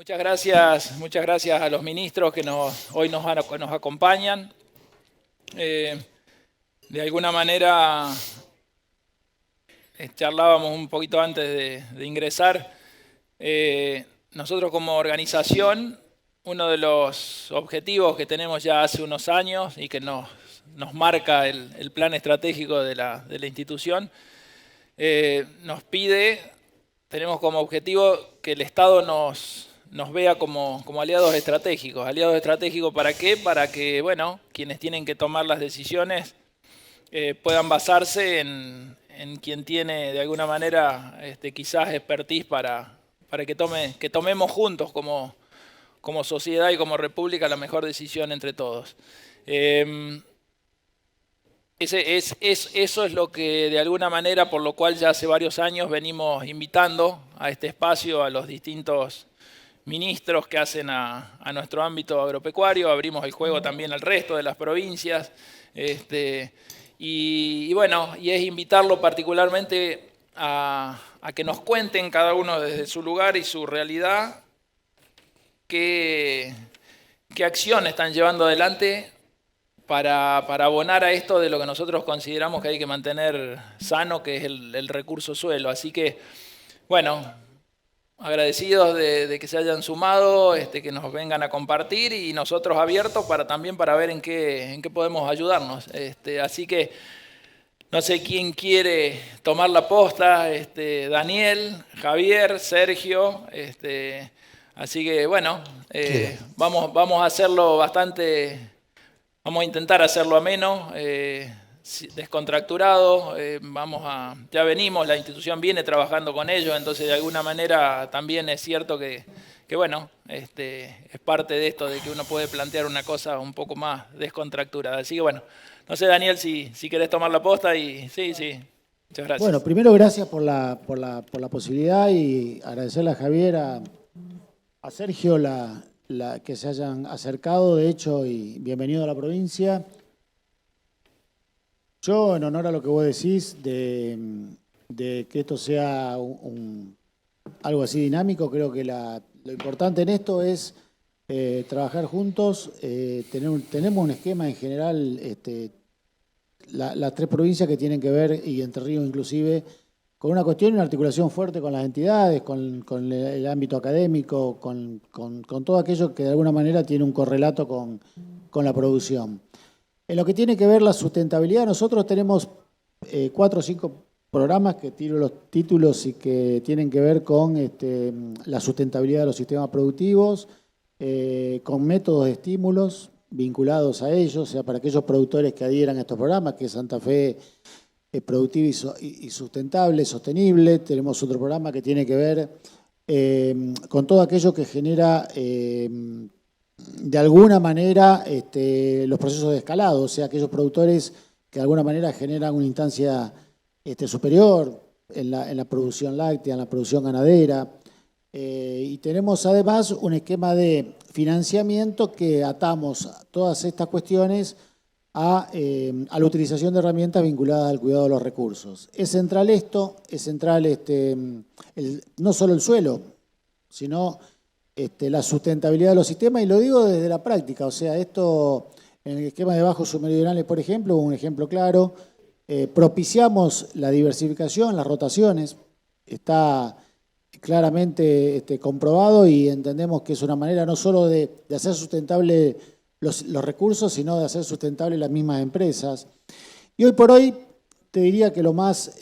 Muchas gracias a los ministros que hoy nos acompañan. De alguna manera, charlábamos un poquito antes de ingresar. Nosotros como organización, uno de los objetivos que tenemos ya hace unos años y que nos marca el plan estratégico de la institución, nos pide, tenemos como objetivo que el Estado nos vea como aliados estratégicos. ¿Aliados estratégicos para qué? Para que, bueno, quienes tienen que tomar las decisiones puedan basarse en quien tiene de alguna manera quizás expertise para que tomemos juntos como sociedad y como república la mejor decisión entre todos. Eso es lo que de alguna manera, por lo cual ya hace varios años venimos invitando a este espacio a los distintos ministros que hacen a nuestro ámbito agropecuario. Abrimos el juego también al resto de las provincias. Y bueno, y es invitarlo particularmente a que nos cuenten cada uno desde su lugar y su realidad qué acciones están llevando adelante para abonar a esto de lo que nosotros consideramos que hay que mantener sano, que es el recurso suelo. Así que, bueno, agradecidos de que se hayan sumado, que nos vengan a compartir y nosotros abiertos también para ver en qué podemos ayudarnos. Así que no sé quién quiere tomar la posta, Daniel, Javier, Sergio, así que bueno, vamos a hacerlo vamos a intentar hacerlo ameno, descontracturado. Ya venimos, la institución viene trabajando con ellos, entonces de alguna manera también es cierto que bueno, es parte de esto de que uno puede plantear una cosa un poco más descontracturada. Así que bueno, no sé, Daniel, si querés tomar la posta y sí, muchas gracias. Bueno, primero gracias por la posibilidad y agradecerle a Javier, a Sergio que se hayan acercado, de hecho, y bienvenido a la provincia. Yo, en honor a lo que vos decís, de que esto sea algo así dinámico, creo que lo importante en esto es trabajar juntos. Tenemos un esquema en general, las tres provincias que tienen que ver, y Entre Ríos inclusive, con una cuestión y una articulación fuerte con las entidades, con el ámbito académico, con todo aquello que de alguna manera tiene un correlato con la producción. En lo que tiene que ver la sustentabilidad, nosotros tenemos 4 o 5 programas que tiro los títulos y que tienen que ver con la sustentabilidad de los sistemas productivos, con métodos de estímulos vinculados a ellos, o sea, para aquellos productores que adhieran a estos programas, que es Santa Fe Productiva y Sustentable, Sostenible. Tenemos otro programa que tiene que ver con todo aquello que genera de alguna manera los procesos de escalado, o sea, aquellos productores que de alguna manera generan una instancia superior en la producción láctea, en la producción ganadera. Y tenemos además un esquema de financiamiento que atamos todas estas cuestiones a la utilización de herramientas vinculadas al cuidado de los recursos. Es central esto, es central no solo el suelo, sino la sustentabilidad de los sistemas, y lo digo desde la práctica. O sea, esto en el esquema de bajos submeridionales, por ejemplo, un ejemplo claro, propiciamos la diversificación, las rotaciones, está claramente comprobado, y entendemos que es una manera no solo de hacer sustentable los recursos, sino de hacer sustentable las mismas empresas. Y hoy por hoy te diría que lo más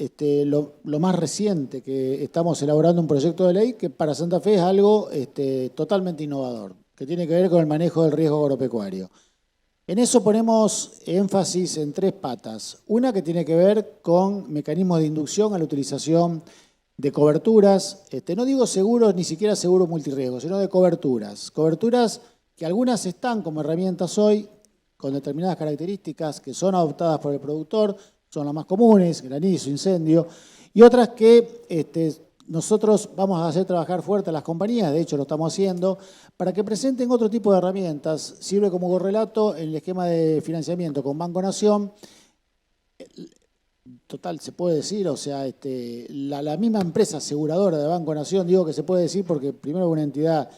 reciente, que estamos elaborando un proyecto de ley que para Santa Fe es algo totalmente innovador, que tiene que ver con el manejo del riesgo agropecuario. En eso ponemos énfasis en 3 patas. Una que tiene que ver con mecanismos de inducción a la utilización de coberturas, no digo seguros, ni siquiera seguros multirriesgos, sino de coberturas. Coberturas que algunas están como herramientas hoy, con determinadas características que son adoptadas por el productor, son las más comunes, granizo, incendio, y otras que nosotros vamos a hacer trabajar fuerte a las compañías, de hecho lo estamos haciendo, para que presenten otro tipo de herramientas. Sirve como correlato en el esquema de financiamiento con Banco Nación. Total, se puede decir, o sea, la misma empresa aseguradora de Banco Nación, digo que se puede decir porque primero es una entidad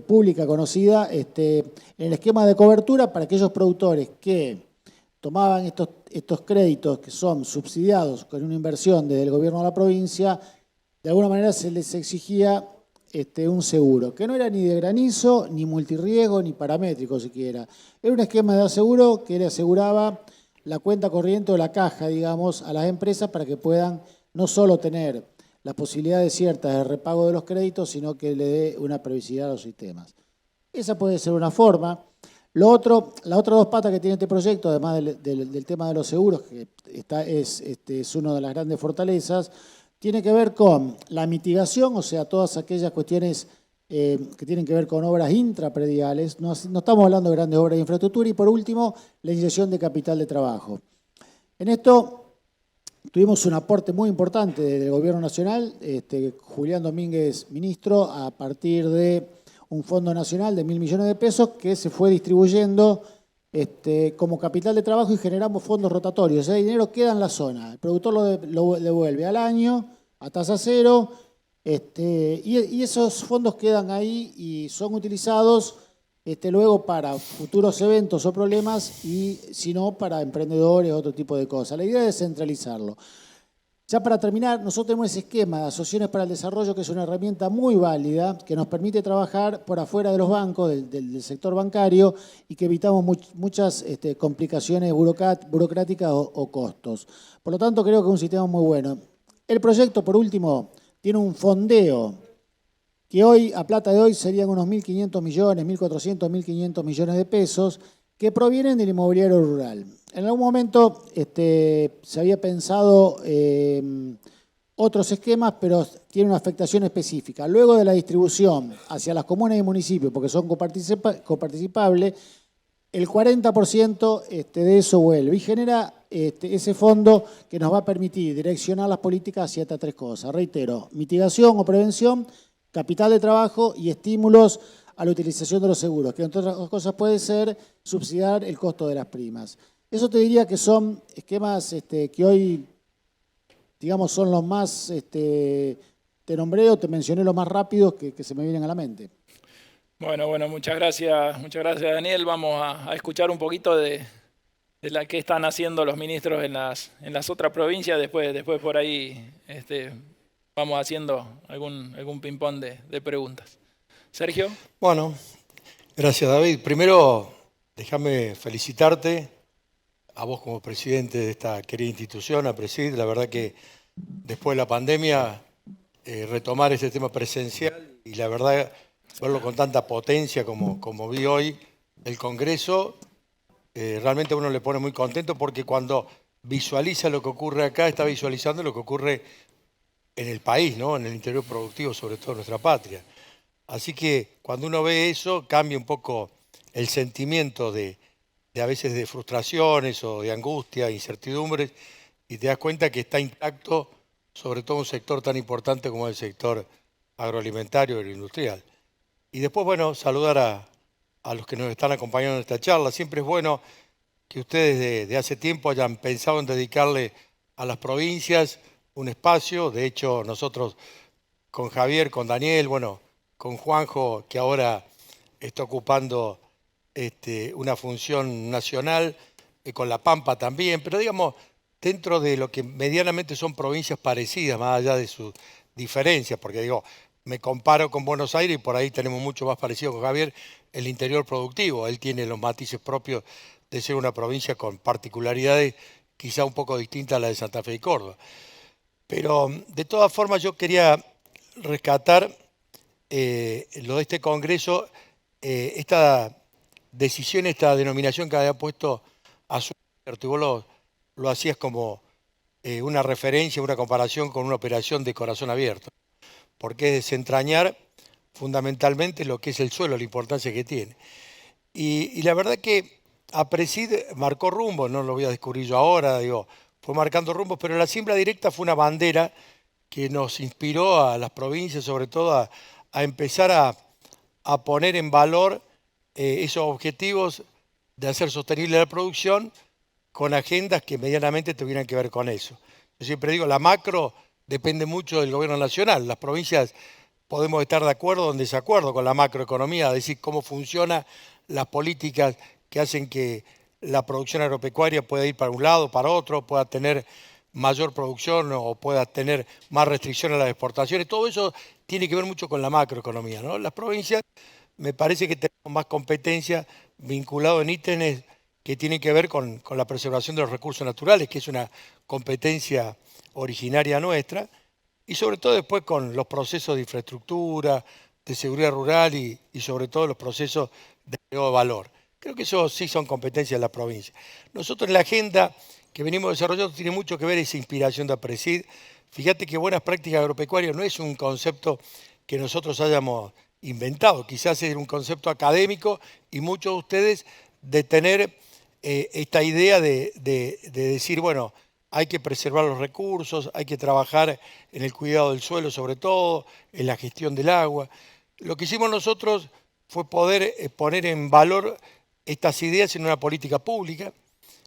pública, conocida, en el esquema de cobertura para aquellos productores que tomaban estos créditos que son subsidiados con una inversión desde el gobierno de la provincia, de alguna manera se les exigía un seguro, que no era ni de granizo, ni multirriesgo, ni paramétrico siquiera. Era un esquema de aseguro que le aseguraba la cuenta corriente o la caja, digamos, a las empresas para que puedan no solo tener las posibilidades ciertas de repago de los créditos, sino que le dé una previsibilidad a los sistemas. Esa puede ser una forma. Lo otro, las otras dos patas que tiene este proyecto, además del tema de los seguros, que es una de las grandes fortalezas, tiene que ver con la mitigación, o sea, todas aquellas cuestiones que tienen que ver con obras intraprediales. No estamos hablando de grandes obras de infraestructura. Y por último, la inyección de capital de trabajo. En esto tuvimos un aporte muy importante del Gobierno Nacional, Julián Domínguez, ministro, a partir de un fondo nacional de 1.000 millones de pesos que se fue distribuyendo como capital de trabajo y generamos fondos rotatorios. Ese dinero queda en la zona. El productor lo devuelve al año a tasa cero y esos fondos quedan ahí y son utilizados luego para futuros eventos o problemas y si no para emprendedores o otro tipo de cosas. La idea es descentralizarlo. Ya para terminar, nosotros tenemos ese esquema de asociaciones para el desarrollo que es una herramienta muy válida que nos permite trabajar por afuera de los bancos, del sector bancario y que evitamos muchas complicaciones burocráticas o costos. Por lo tanto, creo que es un sistema muy bueno. El proyecto, por último, tiene un fondeo que hoy, a plata de hoy, serían unos 1.500 millones, 1.400, 1.500 millones de pesos, que provienen del inmobiliario rural. En algún momento se había pensado otros esquemas, pero tiene una afectación específica. Luego de la distribución hacia las comunas y municipios, porque son coparticipables, el 40% de eso vuelve y genera ese fondo que nos va a permitir direccionar las políticas hacia estas tres cosas. Reitero, mitigación o prevención, capital de trabajo y estímulos a la utilización de los seguros, que entre otras cosas puede ser subsidiar el costo de las primas. Eso te diría que son esquemas que hoy, digamos, son los más, te nombré o te mencioné los más rápidos que se me vienen a la mente. Bueno, muchas gracias Daniel. Vamos a escuchar un poquito de la que están haciendo los ministros en las otras provincias. Después por ahí vamos haciendo algún ping-pong de preguntas. Sergio. Bueno, gracias David. Primero, déjame felicitarte a vos como presidente de esta querida institución, a Presid. La verdad que después de la pandemia, retomar este tema presencial y la verdad verlo con tanta potencia como vi hoy el Congreso, realmente a uno le pone muy contento porque cuando visualiza lo que ocurre acá, está visualizando lo que ocurre en el país, ¿no? En el interior productivo, sobre todo en nuestra patria. Así que cuando uno ve eso, cambia un poco el sentimiento de a veces de frustraciones o de angustia, incertidumbres, y te das cuenta que está intacto sobre todo un sector tan importante como el sector agroalimentario y industrial. Y después, bueno, saludar a los que nos están acompañando en esta charla. Siempre es bueno que ustedes de hace tiempo hayan pensado en dedicarle a las provincias un espacio. De hecho, nosotros con Javier, con Daniel, bueno, con Juanjo, que ahora está ocupando una función nacional, con La Pampa también, pero digamos, dentro de lo que medianamente son provincias parecidas, más allá de sus diferencias, porque digo, me comparo con Buenos Aires y por ahí tenemos mucho más parecido con Javier, el interior productivo. Él tiene los matices propios de ser una provincia con particularidades quizá un poco distintas a la de Santa Fe y Córdoba. Pero de todas formas yo quería rescatar lo de este Congreso, esta decisión, esta denominación que había puesto a su y vos lo hacías como una referencia, una comparación con una operación de corazón abierto, porque es desentrañar fundamentalmente lo que es el suelo, la importancia que tiene. Y la verdad que APRESID marcó rumbo, no lo voy a descubrir yo ahora, digo, fue marcando rumbos, pero la siembra directa fue una bandera que nos inspiró a las provincias, sobre todo a empezar a poner en valor esos objetivos de hacer sostenible la producción con agendas que medianamente tuvieran que ver con eso. Yo siempre digo, la macro depende mucho del gobierno nacional. Las provincias podemos estar de acuerdo o en desacuerdo con la macroeconomía, es decir, cómo funcionan las políticas que hacen que la producción agropecuaria pueda ir para un lado, para otro, pueda tener mayor producción o pueda tener más restricciones a las exportaciones. Todo eso tiene que ver mucho con la macroeconomía, ¿no? Las provincias me parece que tenemos más competencia vinculado en ítems que tienen que ver con la preservación de los recursos naturales, que es una competencia originaria nuestra, y sobre todo después con los procesos de infraestructura, de seguridad rural y sobre todo los procesos de agregado de valor. Creo que eso sí son competencias de la provincia. Nosotros en la agenda que venimos desarrollando tiene mucho que ver esa inspiración de APRESID. Fíjate que buenas prácticas agropecuarias no es un concepto que nosotros hayamos inventado, quizás es un concepto académico y muchos de ustedes de tener esta idea de decir, bueno, hay que preservar los recursos, hay que trabajar en el cuidado del suelo sobre todo, en la gestión del agua. Lo que hicimos nosotros fue poder poner en valor estas ideas en una política pública,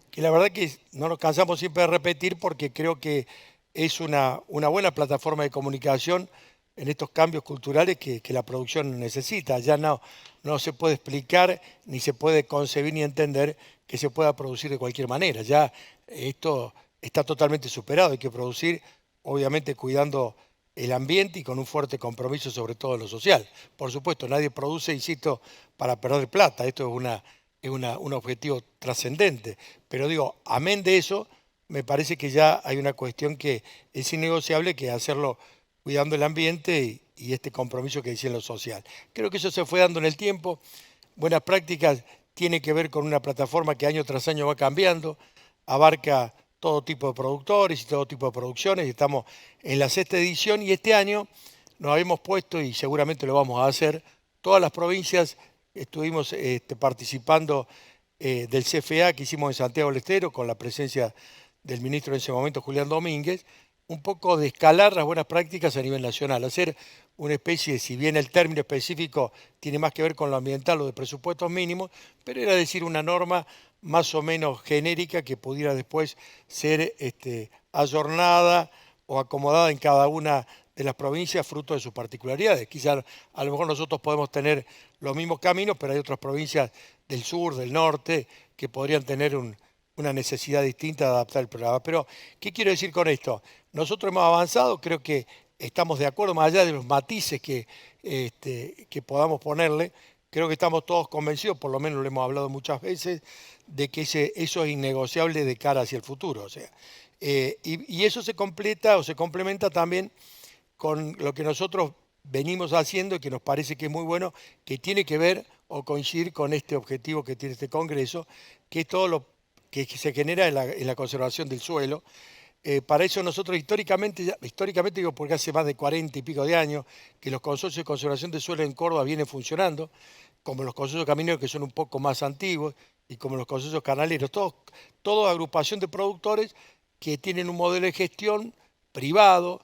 que la verdad que no nos cansamos siempre de repetir porque creo que es una buena plataforma de comunicación en estos cambios culturales que la producción necesita. Ya no se puede explicar, ni se puede concebir ni entender que se pueda producir de cualquier manera. Ya esto está totalmente superado, hay que producir obviamente cuidando el ambiente y con un fuerte compromiso sobre todo en lo social. Por supuesto, nadie produce, insisto, para perder plata, esto es un objetivo trascendente, pero digo, amén de eso, me parece que ya hay una cuestión que es innegociable, que es hacerlo cuidando el ambiente y este compromiso que decía en lo social. Creo que eso se fue dando en el tiempo. Buenas prácticas tiene que ver con una plataforma que año tras año va cambiando, abarca todo tipo de productores y todo tipo de producciones, y estamos en la 6ª edición y este año nos habíamos puesto, y seguramente lo vamos a hacer, todas las provincias estuvimos participando del CFA que hicimos en Santiago del Estero con la presencia del ministro en ese momento, Julián Domínguez, un poco de escalar las buenas prácticas a nivel nacional, hacer una especie, si bien el término específico tiene más que ver con lo ambiental o de presupuestos mínimos, pero era decir una norma más o menos genérica que pudiera después ser ayornada o acomodada en cada una de las provincias fruto de sus particularidades. Quizás a lo mejor nosotros podemos tener los mismos caminos, pero hay otras provincias del sur, del norte, que podrían tener una necesidad distinta de adaptar el programa. Pero, ¿qué quiero decir con esto? Nosotros hemos avanzado, creo que estamos de acuerdo, más allá de los matices que podamos ponerle, creo que estamos todos convencidos, por lo menos lo hemos hablado muchas veces, de que eso es innegociable de cara hacia el futuro. O sea, y eso se completa o se complementa también con lo que nosotros venimos haciendo y que nos parece que es muy bueno, que tiene que ver o coincidir con este objetivo que tiene este Congreso, que es todo lo que se genera en la conservación del suelo. Para eso nosotros históricamente digo porque hace más de 40 y pico de años que los consorcios de conservación del suelo en Córdoba vienen funcionando, como los consorcios camineros que son un poco más antiguos y como los consorcios canaleros, toda agrupación de productores que tienen un modelo de gestión privado,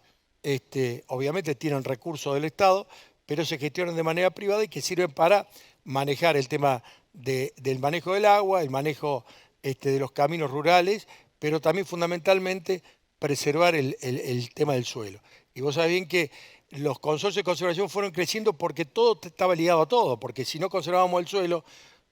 obviamente tienen recursos del Estado, pero se gestionan de manera privada y que sirven para manejar el tema del manejo del agua, el manejo de los caminos rurales, pero también fundamentalmente preservar el tema del suelo. Y vos sabés bien que los consorcios de conservación fueron creciendo porque todo estaba ligado a todo, porque si no conservábamos el suelo,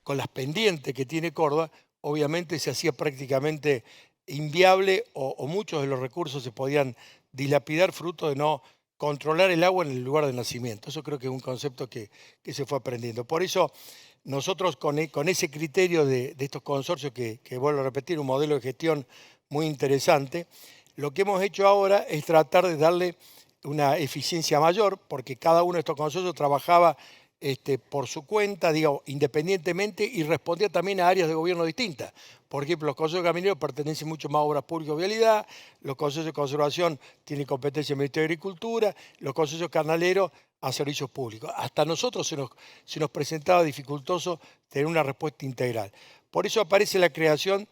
con las pendientes que tiene Córdoba, obviamente se hacía prácticamente inviable o muchos de los recursos se podían dilapidar fruto de no controlar el agua en el lugar de nacimiento. Eso creo que es un concepto que se fue aprendiendo. Por eso nosotros con ese criterio de estos consorcios, que vuelvo a repetir, un modelo de gestión muy interesante, lo que hemos hecho ahora es tratar de darle una eficiencia mayor, porque cada uno de estos consorcios trabajaba por su cuenta, digo, independientemente, y respondía también a áreas de gobierno distintas. Por ejemplo, los consejos camineros pertenecen mucho más a obras públicas y vialidad, los consejos de conservación tienen competencia en el Ministerio de Agricultura, los consejos canaleros a servicios públicos. Hasta a nosotros se nos presentaba dificultoso tener una respuesta integral. Por eso aparece la creación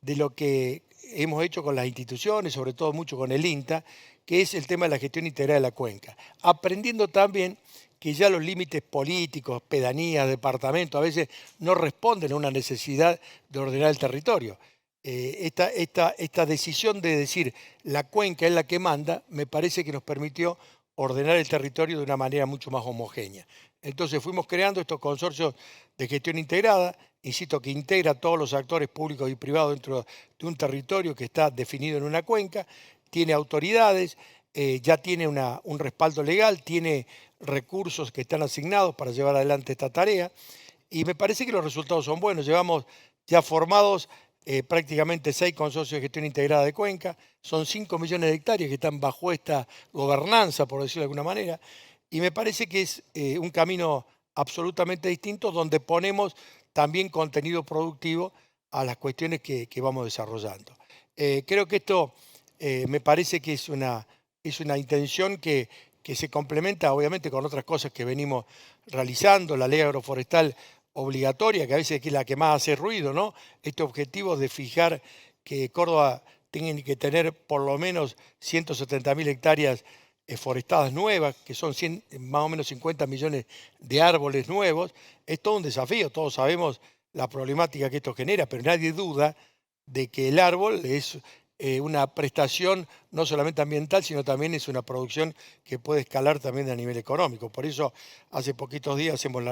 de lo que hemos hecho con las instituciones, sobre todo mucho con el INTA, que es el tema de la gestión integral de la cuenca. Aprendiendo también que ya los límites políticos, pedanías, departamentos, a veces no responden a una necesidad de ordenar el territorio. Esta decisión de decir la cuenca es la que manda, me parece que nos permitió ordenar el territorio de una manera mucho más homogénea. Entonces fuimos creando estos consorcios de gestión integrada, insisto, que integra a todos los actores públicos y privados dentro de un territorio que está definido en una cuenca, tiene autoridades, ya tiene un respaldo legal, tiene recursos que están asignados para llevar adelante esta tarea, y me parece que los resultados son buenos. Llevamos ya formados prácticamente 6 consorcios de gestión integrada de cuenca, son 5 millones de hectáreas que están bajo esta gobernanza, por decirlo de alguna manera, y me parece que es un camino absolutamente distinto donde ponemos también contenido productivo a las cuestiones que vamos desarrollando. Creo que esto me parece que es una intención que se complementa obviamente con otras cosas que venimos realizando, la ley agroforestal obligatoria, que a veces es la que más hace ruido, ¿no? Este objetivo de fijar que Córdoba tiene que tener por lo menos 170.000 hectáreas forestadas nuevas, que son más o menos 50 millones de árboles nuevos, es todo un desafío. Todos sabemos la problemática que esto genera, pero nadie duda de que el árbol es una prestación no solamente ambiental, sino también es una producción que puede escalar también a nivel económico. Por eso hace poquitos días hemos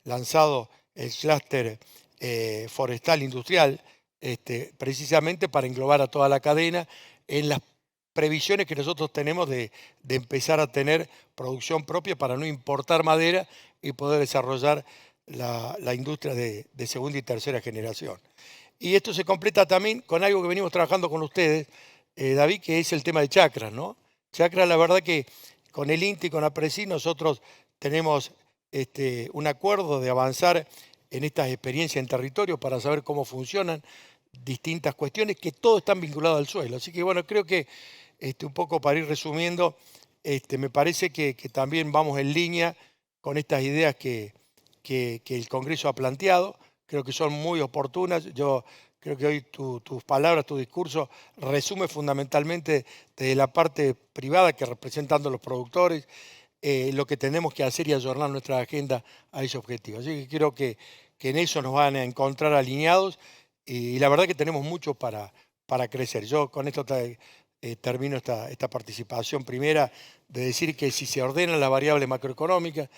lanzado el clúster forestal industrial, precisamente para englobar a toda la cadena en las previsiones que nosotros tenemos de empezar a tener producción propia para no importar madera y poder desarrollar la industria de segunda y tercera generación. Y esto se completa también con algo que venimos trabajando con ustedes, David, que es el tema de chacras, ¿no? Chacras, la verdad que con el INTE y con APRESID nosotros tenemos un acuerdo de avanzar en estas experiencias en territorio para saber cómo funcionan distintas cuestiones que todos están vinculados al suelo. Así que bueno, creo que un poco para ir resumiendo, me parece que también vamos en línea con estas ideas que el Congreso ha planteado. Creo que son muy oportunas. Yo creo que hoy tus palabras, tu discurso resume fundamentalmente desde la parte privada, que representando a los productores, lo que tenemos que hacer y ayornar nuestra agenda a ese objetivo. Así que creo que en eso nos van a encontrar alineados y la verdad que tenemos mucho para crecer. Yo con esto termino esta participación primera de decir que si se ordenan las variables macroeconómicas,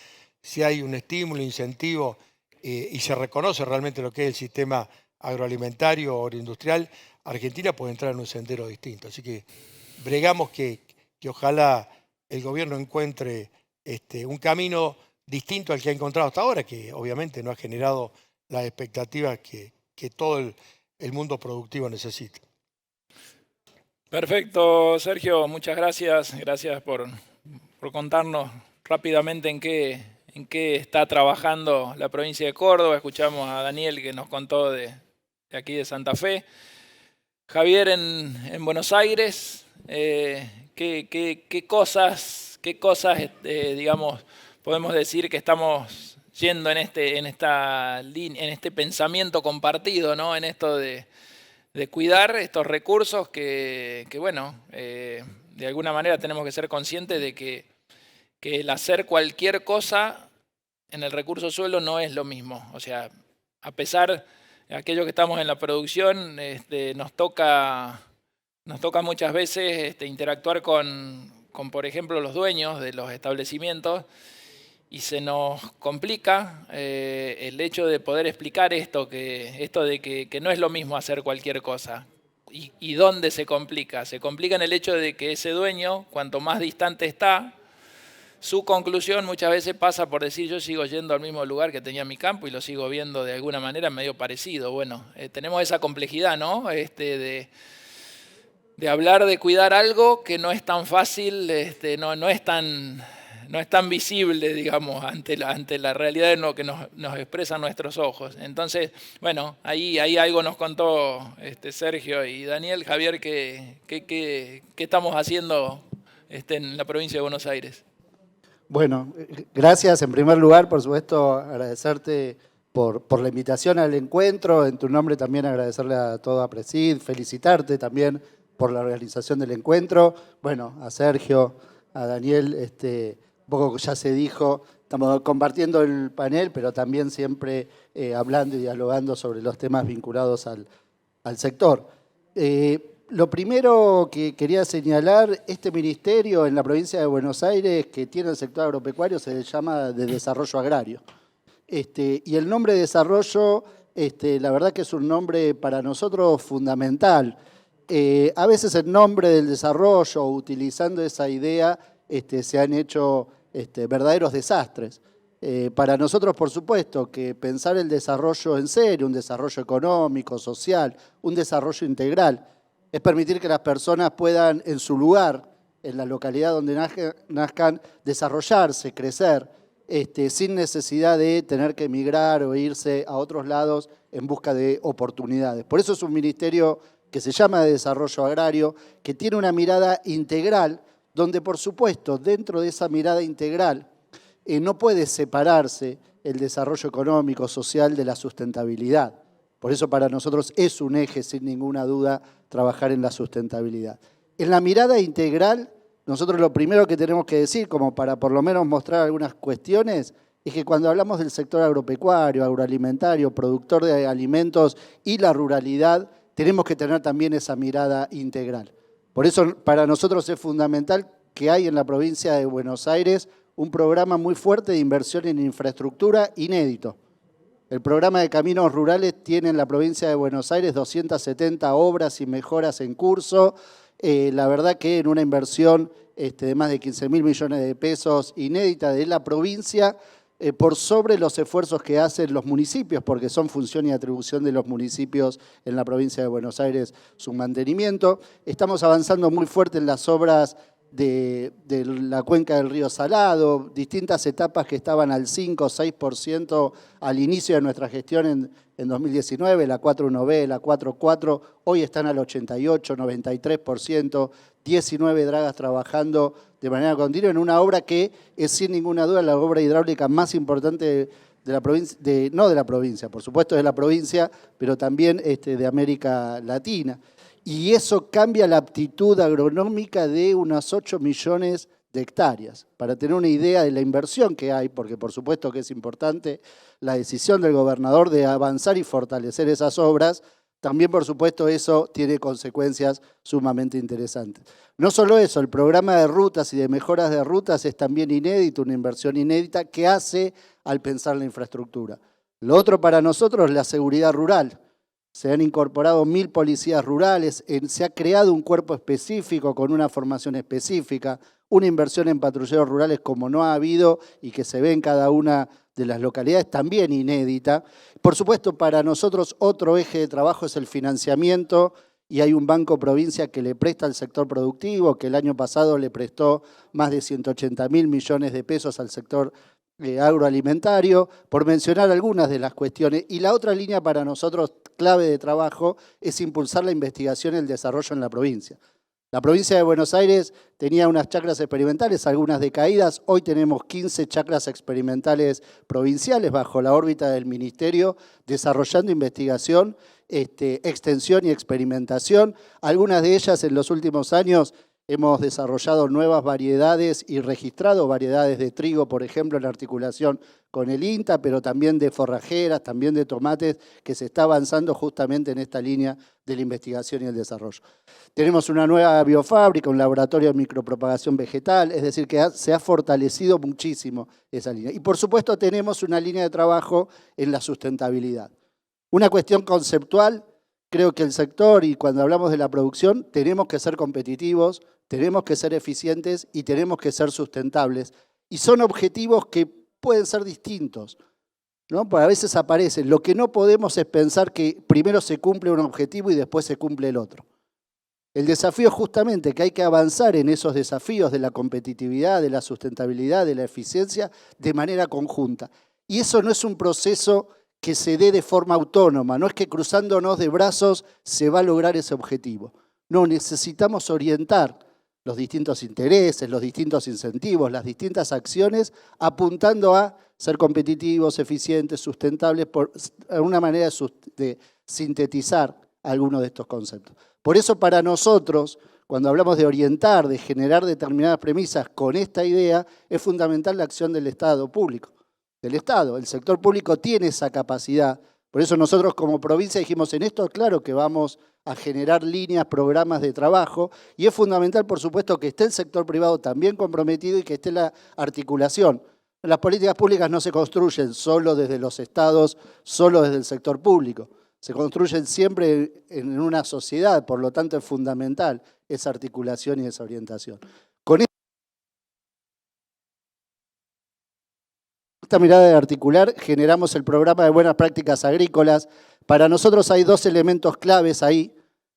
si hay un estímulo, incentivo y se reconoce realmente lo que es el sistema agroalimentario o agroindustrial, Argentina puede entrar en un sendero distinto. Así que bregamos que ojalá el gobierno encuentre un camino distinto al que ha encontrado hasta ahora, que obviamente no ha generado las expectativas que todo el mundo productivo necesita. Perfecto, Sergio, muchas gracias. Gracias por contarnos rápidamente en qué está trabajando la provincia de Córdoba. Escuchamos a Daniel que nos contó de aquí de Santa Fe. Javier en Buenos Aires, ¿qué cosas, digamos, podemos decir que estamos yendo en este pensamiento compartido, ¿no? En esto de cuidar estos recursos que bueno, de alguna manera tenemos que ser conscientes de que el hacer cualquier cosa en el recurso suelo no es lo mismo. O sea, a pesar de aquellos que estamos en la producción, nos toca muchas veces interactuar con, por ejemplo, los dueños de los establecimientos y se nos complica el hecho de poder explicar esto de que no es lo mismo hacer cualquier cosa. ¿Y dónde se complica? Se complica en el hecho de que ese dueño, cuanto más distante está, su conclusión muchas veces pasa por decir yo sigo yendo al mismo lugar que tenía mi campo y lo sigo viendo de alguna manera medio parecido. Bueno, tenemos esa complejidad, ¿no? De hablar de cuidar algo que no es tan fácil, no es tan visible, digamos, ante la realidad de lo que nos expresan nuestros ojos. Entonces, bueno, ahí algo nos contó Sergio y Daniel. Javier, ¿qué estamos haciendo en la provincia de Buenos Aires? Bueno, gracias. En primer lugar, por supuesto, agradecerte por la invitación al encuentro. En tu nombre también agradecerle a todo APRESID, felicitarte también por la organización del encuentro. Bueno, a Sergio, a Daniel, un poco ya se dijo, estamos compartiendo el panel, pero también siempre hablando y dialogando sobre los temas vinculados al sector. Lo primero que quería señalar, este ministerio en la provincia de Buenos Aires que tiene el sector agropecuario se llama de Desarrollo Agrario. Y el nombre desarrollo, la verdad que es un nombre para nosotros fundamental. A veces el nombre del desarrollo, utilizando esa idea, se han hecho verdaderos desastres. Para nosotros, por supuesto, que pensar el desarrollo en serio, un desarrollo económico, social, un desarrollo integral, es permitir que las personas puedan, en su lugar, en la localidad donde nazcan, desarrollarse, crecer, sin necesidad de tener que emigrar o irse a otros lados en busca de oportunidades. Por eso es un ministerio que se llama de Desarrollo Agrario, que tiene una mirada integral, donde, por supuesto, dentro de esa mirada integral, no puede separarse el desarrollo económico, social de la sustentabilidad. Por eso para nosotros es un eje, sin ninguna duda, trabajar en la sustentabilidad. En la mirada integral, nosotros lo primero que tenemos que decir, como para por lo menos mostrar algunas cuestiones, es que cuando hablamos del sector agropecuario, agroalimentario, productor de alimentos y la ruralidad, tenemos que tener también esa mirada integral. Por eso para nosotros es fundamental que hay en la provincia de Buenos Aires un programa muy fuerte de inversión en infraestructura inédito. El programa de caminos rurales tiene en la provincia de Buenos Aires 270 obras y mejoras en curso. La verdad que en una inversión de más de 15.000 millones de pesos inédita de la provincia, por sobre los esfuerzos que hacen los municipios, porque son función y atribución de los municipios en la provincia de Buenos Aires su mantenimiento. Estamos avanzando muy fuerte en las obras de la cuenca del río Salado, distintas etapas que estaban al 5 o 6% al inicio de nuestra gestión en 2019, la 4.1B, la 4.4, hoy están al 88, 93%, 19 dragas trabajando de manera continua en una obra que es sin ninguna duda la obra hidráulica más importante de la provincia, no de la provincia, por supuesto de la provincia, pero también de América Latina. Y eso cambia la aptitud agronómica de unas 8 millones de hectáreas. Para tener una idea de la inversión que hay, porque por supuesto que es importante la decisión del gobernador de avanzar y fortalecer esas obras, también por supuesto eso tiene consecuencias sumamente interesantes. No solo eso, el programa de rutas y de mejoras de rutas es también inédito, una inversión inédita que hace al pensar la infraestructura. Lo otro para nosotros es la seguridad rural. Se han incorporado 1.000 policías rurales, se ha creado un cuerpo específico con una formación específica, una inversión en patrulleros rurales como no ha habido y que se ve en cada una de las localidades también inédita. Por supuesto, para nosotros otro eje de trabajo es el financiamiento y hay un Banco Provincia que le presta al sector productivo, que el año pasado le prestó más de 180.000 millones de pesos al sector agroalimentario, por mencionar algunas de las cuestiones. Y la otra línea para nosotros clave de trabajo es impulsar la investigación y el desarrollo en la provincia. La provincia de Buenos Aires tenía unas chacras experimentales, algunas decaídas. Hoy tenemos 15 chacras experimentales provinciales bajo la órbita del ministerio, desarrollando investigación, extensión y experimentación. Algunas de ellas en los últimos años hemos desarrollado nuevas variedades y registrado variedades de trigo, por ejemplo, en articulación con el INTA, pero también de forrajeras, también de tomates, que se está avanzando justamente en esta línea de la investigación y el desarrollo. Tenemos una nueva biofábrica, un laboratorio de micropropagación vegetal, es decir, que se ha fortalecido muchísimo esa línea. Y por supuesto tenemos una línea de trabajo en la sustentabilidad. Una cuestión conceptual, creo que el sector, y cuando hablamos de la producción, tenemos que ser competitivos, tenemos que ser eficientes y tenemos que ser sustentables. Y son objetivos que pueden ser distintos, ¿no? Porque a veces aparecen. Lo que no podemos es pensar que primero se cumple un objetivo y después se cumple el otro. El desafío es justamente que hay que avanzar en esos desafíos de la competitividad, de la sustentabilidad, de la eficiencia, de manera conjunta. Y eso no es un proceso que se dé de forma autónoma, no es que cruzándonos de brazos se va a lograr ese objetivo. No, necesitamos orientar los distintos intereses, los distintos incentivos, las distintas acciones, apuntando a ser competitivos, eficientes, sustentables, por una manera de sintetizar algunos de estos conceptos. Por eso para nosotros, cuando hablamos de orientar, de generar determinadas premisas con esta idea, es fundamental la acción del Estado público, del Estado. El sector público tiene esa capacidad. Por eso nosotros como provincia dijimos, en esto claro que vamos a generar líneas, programas de trabajo, y es fundamental, por supuesto, que esté el sector privado también comprometido y que esté la articulación. Las políticas públicas no se construyen solo desde los estados, solo desde el sector público. Se construyen siempre en una sociedad, por lo tanto es fundamental esa articulación y esa orientación. Con esta mirada de articular generamos el programa de buenas prácticas agrícolas. Para nosotros hay dos elementos claves ahí.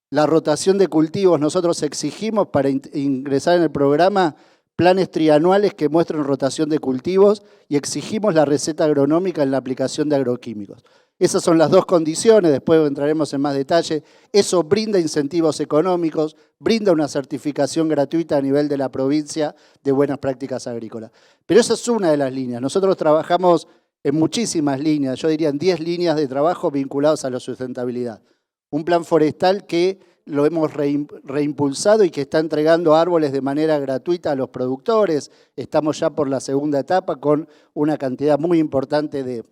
La rotación de cultivos, nosotros exigimos para ingresar en el programa planes trianuales que muestren rotación de cultivos y exigimos la receta agronómica en la aplicación de agroquímicos. Esas son las dos condiciones, después entraremos en más detalle. Eso brinda incentivos económicos, brinda una certificación gratuita a nivel de la provincia de buenas prácticas agrícolas. Pero esa es una de las líneas. Nosotros trabajamos en muchísimas líneas, yo diría en 10 líneas de trabajo vinculados a la sustentabilidad. Un plan forestal que lo hemos reimpulsado y que está entregando árboles de manera gratuita a los productores. Estamos ya por la segunda etapa con una cantidad muy importante de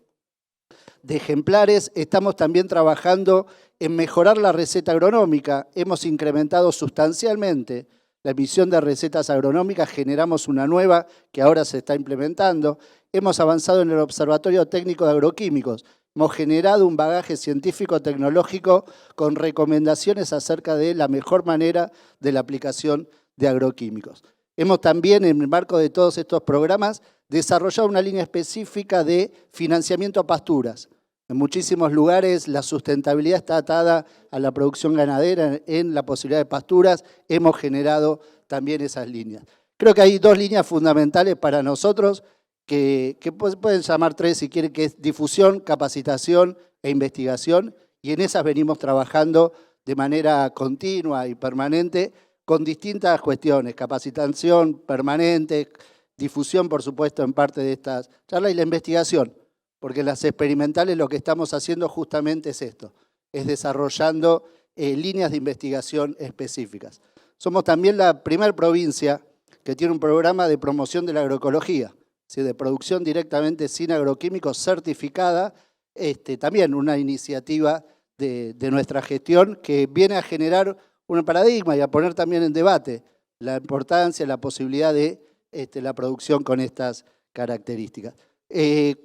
ejemplares. Estamos también trabajando en mejorar la receta agronómica. Hemos incrementado sustancialmente la emisión de recetas agronómicas, generamos una nueva que ahora se está implementando. Hemos avanzado en el Observatorio Técnico de Agroquímicos. Hemos generado un bagaje científico-tecnológico con recomendaciones acerca de la mejor manera de la aplicación de agroquímicos. Hemos también, en el marco de todos estos programas, desarrollado una línea específica de financiamiento a pasturas. En muchísimos lugares la sustentabilidad está atada a la producción ganadera, en la posibilidad de pasturas. Hemos generado también esas líneas. Creo que hay dos líneas fundamentales para nosotros, que pueden llamar tres si quieren, que es difusión, capacitación e investigación, y en esas venimos trabajando de manera continua y permanente con distintas cuestiones, capacitación permanente, difusión, por supuesto, en parte de estas charlas, y la investigación, porque en las experimentales lo que estamos haciendo justamente es esto, es desarrollando líneas de investigación específicas. Somos también la primera provincia que tiene un programa de promoción de la agroecología, de producción directamente sin agroquímicos certificada, también una iniciativa de nuestra gestión que viene a generar un paradigma y a poner también en debate la importancia, la posibilidad de la producción con estas características.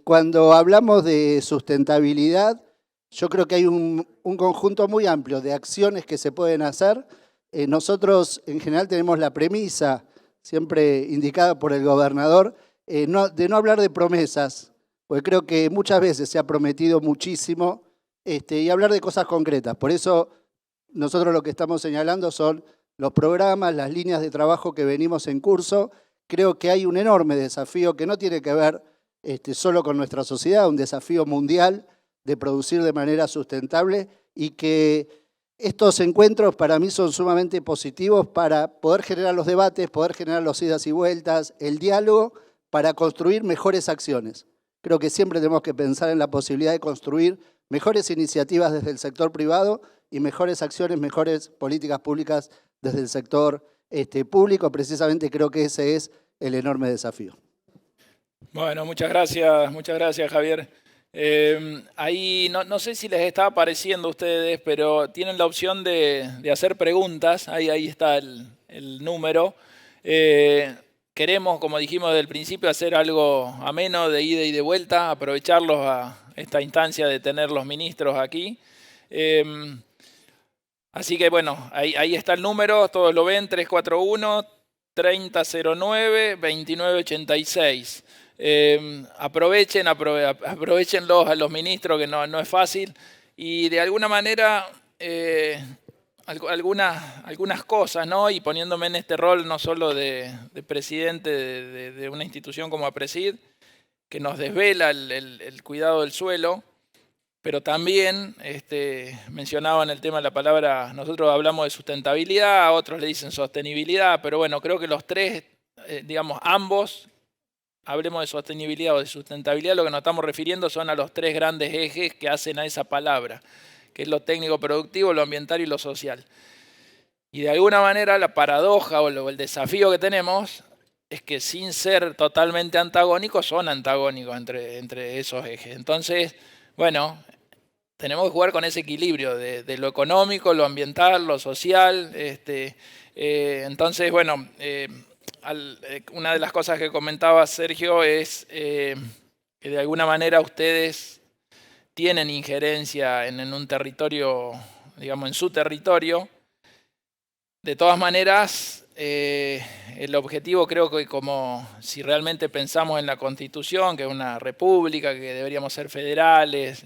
Cuando hablamos de sustentabilidad, yo creo que hay un conjunto muy amplio de acciones que se pueden hacer. Nosotros en general tenemos la premisa, siempre indicada por el gobernador, de no hablar de promesas, porque creo que muchas veces se ha prometido muchísimo, y hablar de cosas concretas. Por eso nosotros lo que estamos señalando son los programas, las líneas de trabajo que venimos en curso. Creo que hay un enorme desafío que no tiene que ver solo con nuestra sociedad, un desafío mundial de producir de manera sustentable, y que estos encuentros para mí son sumamente positivos para poder generar los debates, poder generar los idas y vueltas, el diálogo, para construir mejores acciones. Creo que siempre tenemos que pensar en la posibilidad de construir mejores iniciativas desde el sector privado y mejores acciones, mejores políticas públicas desde el sector público. Precisamente creo que ese es el enorme desafío. Bueno, muchas gracias Javier. Ahí no sé si les está apareciendo a ustedes, pero tienen la opción de hacer preguntas. Ahí está el número. Queremos, como dijimos desde el principio, hacer algo ameno de ida y de vuelta, aprovecharlos a esta instancia de tener los ministros aquí. Así que bueno, ahí está el número, todos lo ven, 341-3009-2986. Aprovechenlos a los ministros, que no es fácil, y de alguna manera algunas cosas, ¿no? Y poniéndome en este rol no solo de presidente de una institución como APRESID, que nos desvela el cuidado del suelo, pero también mencionaban el tema de la palabra, nosotros hablamos de sustentabilidad, otros le dicen sostenibilidad, pero bueno, creo que los tres, ambos, hablemos de sostenibilidad o de sustentabilidad, lo que nos estamos refiriendo son a los tres grandes ejes que hacen a esa palabra, que es lo técnico productivo, lo ambiental y lo social. Y de alguna manera la paradoja o el desafío que tenemos es que sin ser totalmente antagónicos, son antagónicos entre esos ejes. Entonces, bueno, tenemos que jugar con ese equilibrio de lo económico, lo ambiental, lo social. Entonces, bueno, una de las cosas que comentaba Sergio es que de alguna manera ustedes tienen injerencia en un territorio, digamos, en su territorio. De todas maneras, el objetivo creo que como si realmente pensamos en la Constitución, que es una república, que deberíamos ser federales,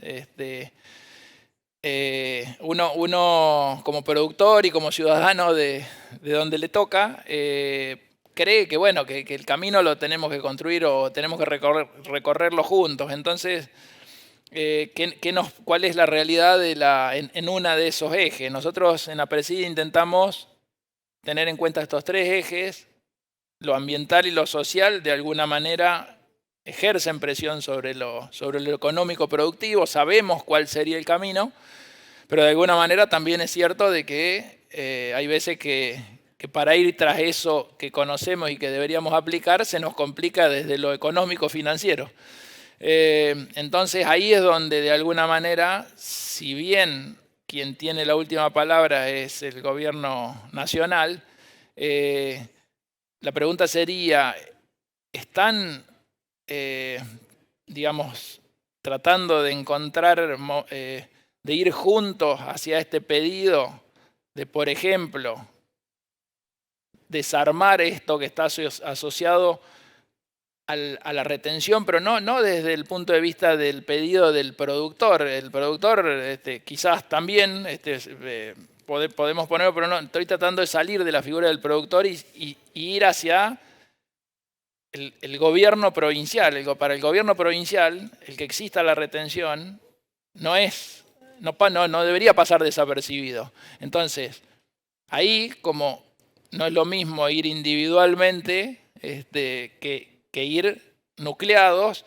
uno como productor y como ciudadano de donde le toca, cree que, bueno, que el camino lo tenemos que construir o tenemos que recorrerlo juntos. Entonces, ¿cuál es la realidad en una de esos ejes? Nosotros en APRESID intentamos tener en cuenta estos tres ejes. Lo ambiental y lo social de alguna manera ejercen presión sobre lo económico productivo, sabemos cuál sería el camino, pero de alguna manera también es cierto de que hay veces que para ir tras eso que conocemos y que deberíamos aplicar se nos complica desde lo económico financiero. Entonces ahí es donde de alguna manera, si bien quien tiene la última palabra es el gobierno nacional, la pregunta sería, ¿están, digamos, tratando de encontrar, de ir juntos hacia este pedido de, por ejemplo, desarmar esto que está asociado a la retención, pero no desde el punto de vista del pedido del productor? El productor quizás también podemos ponerlo, pero no, estoy tratando de salir de la figura del productor y ir hacia el gobierno provincial. Para el gobierno provincial, el que exista la retención no debería pasar desapercibido. Entonces, ahí como no es lo mismo ir individualmente que ir nucleados,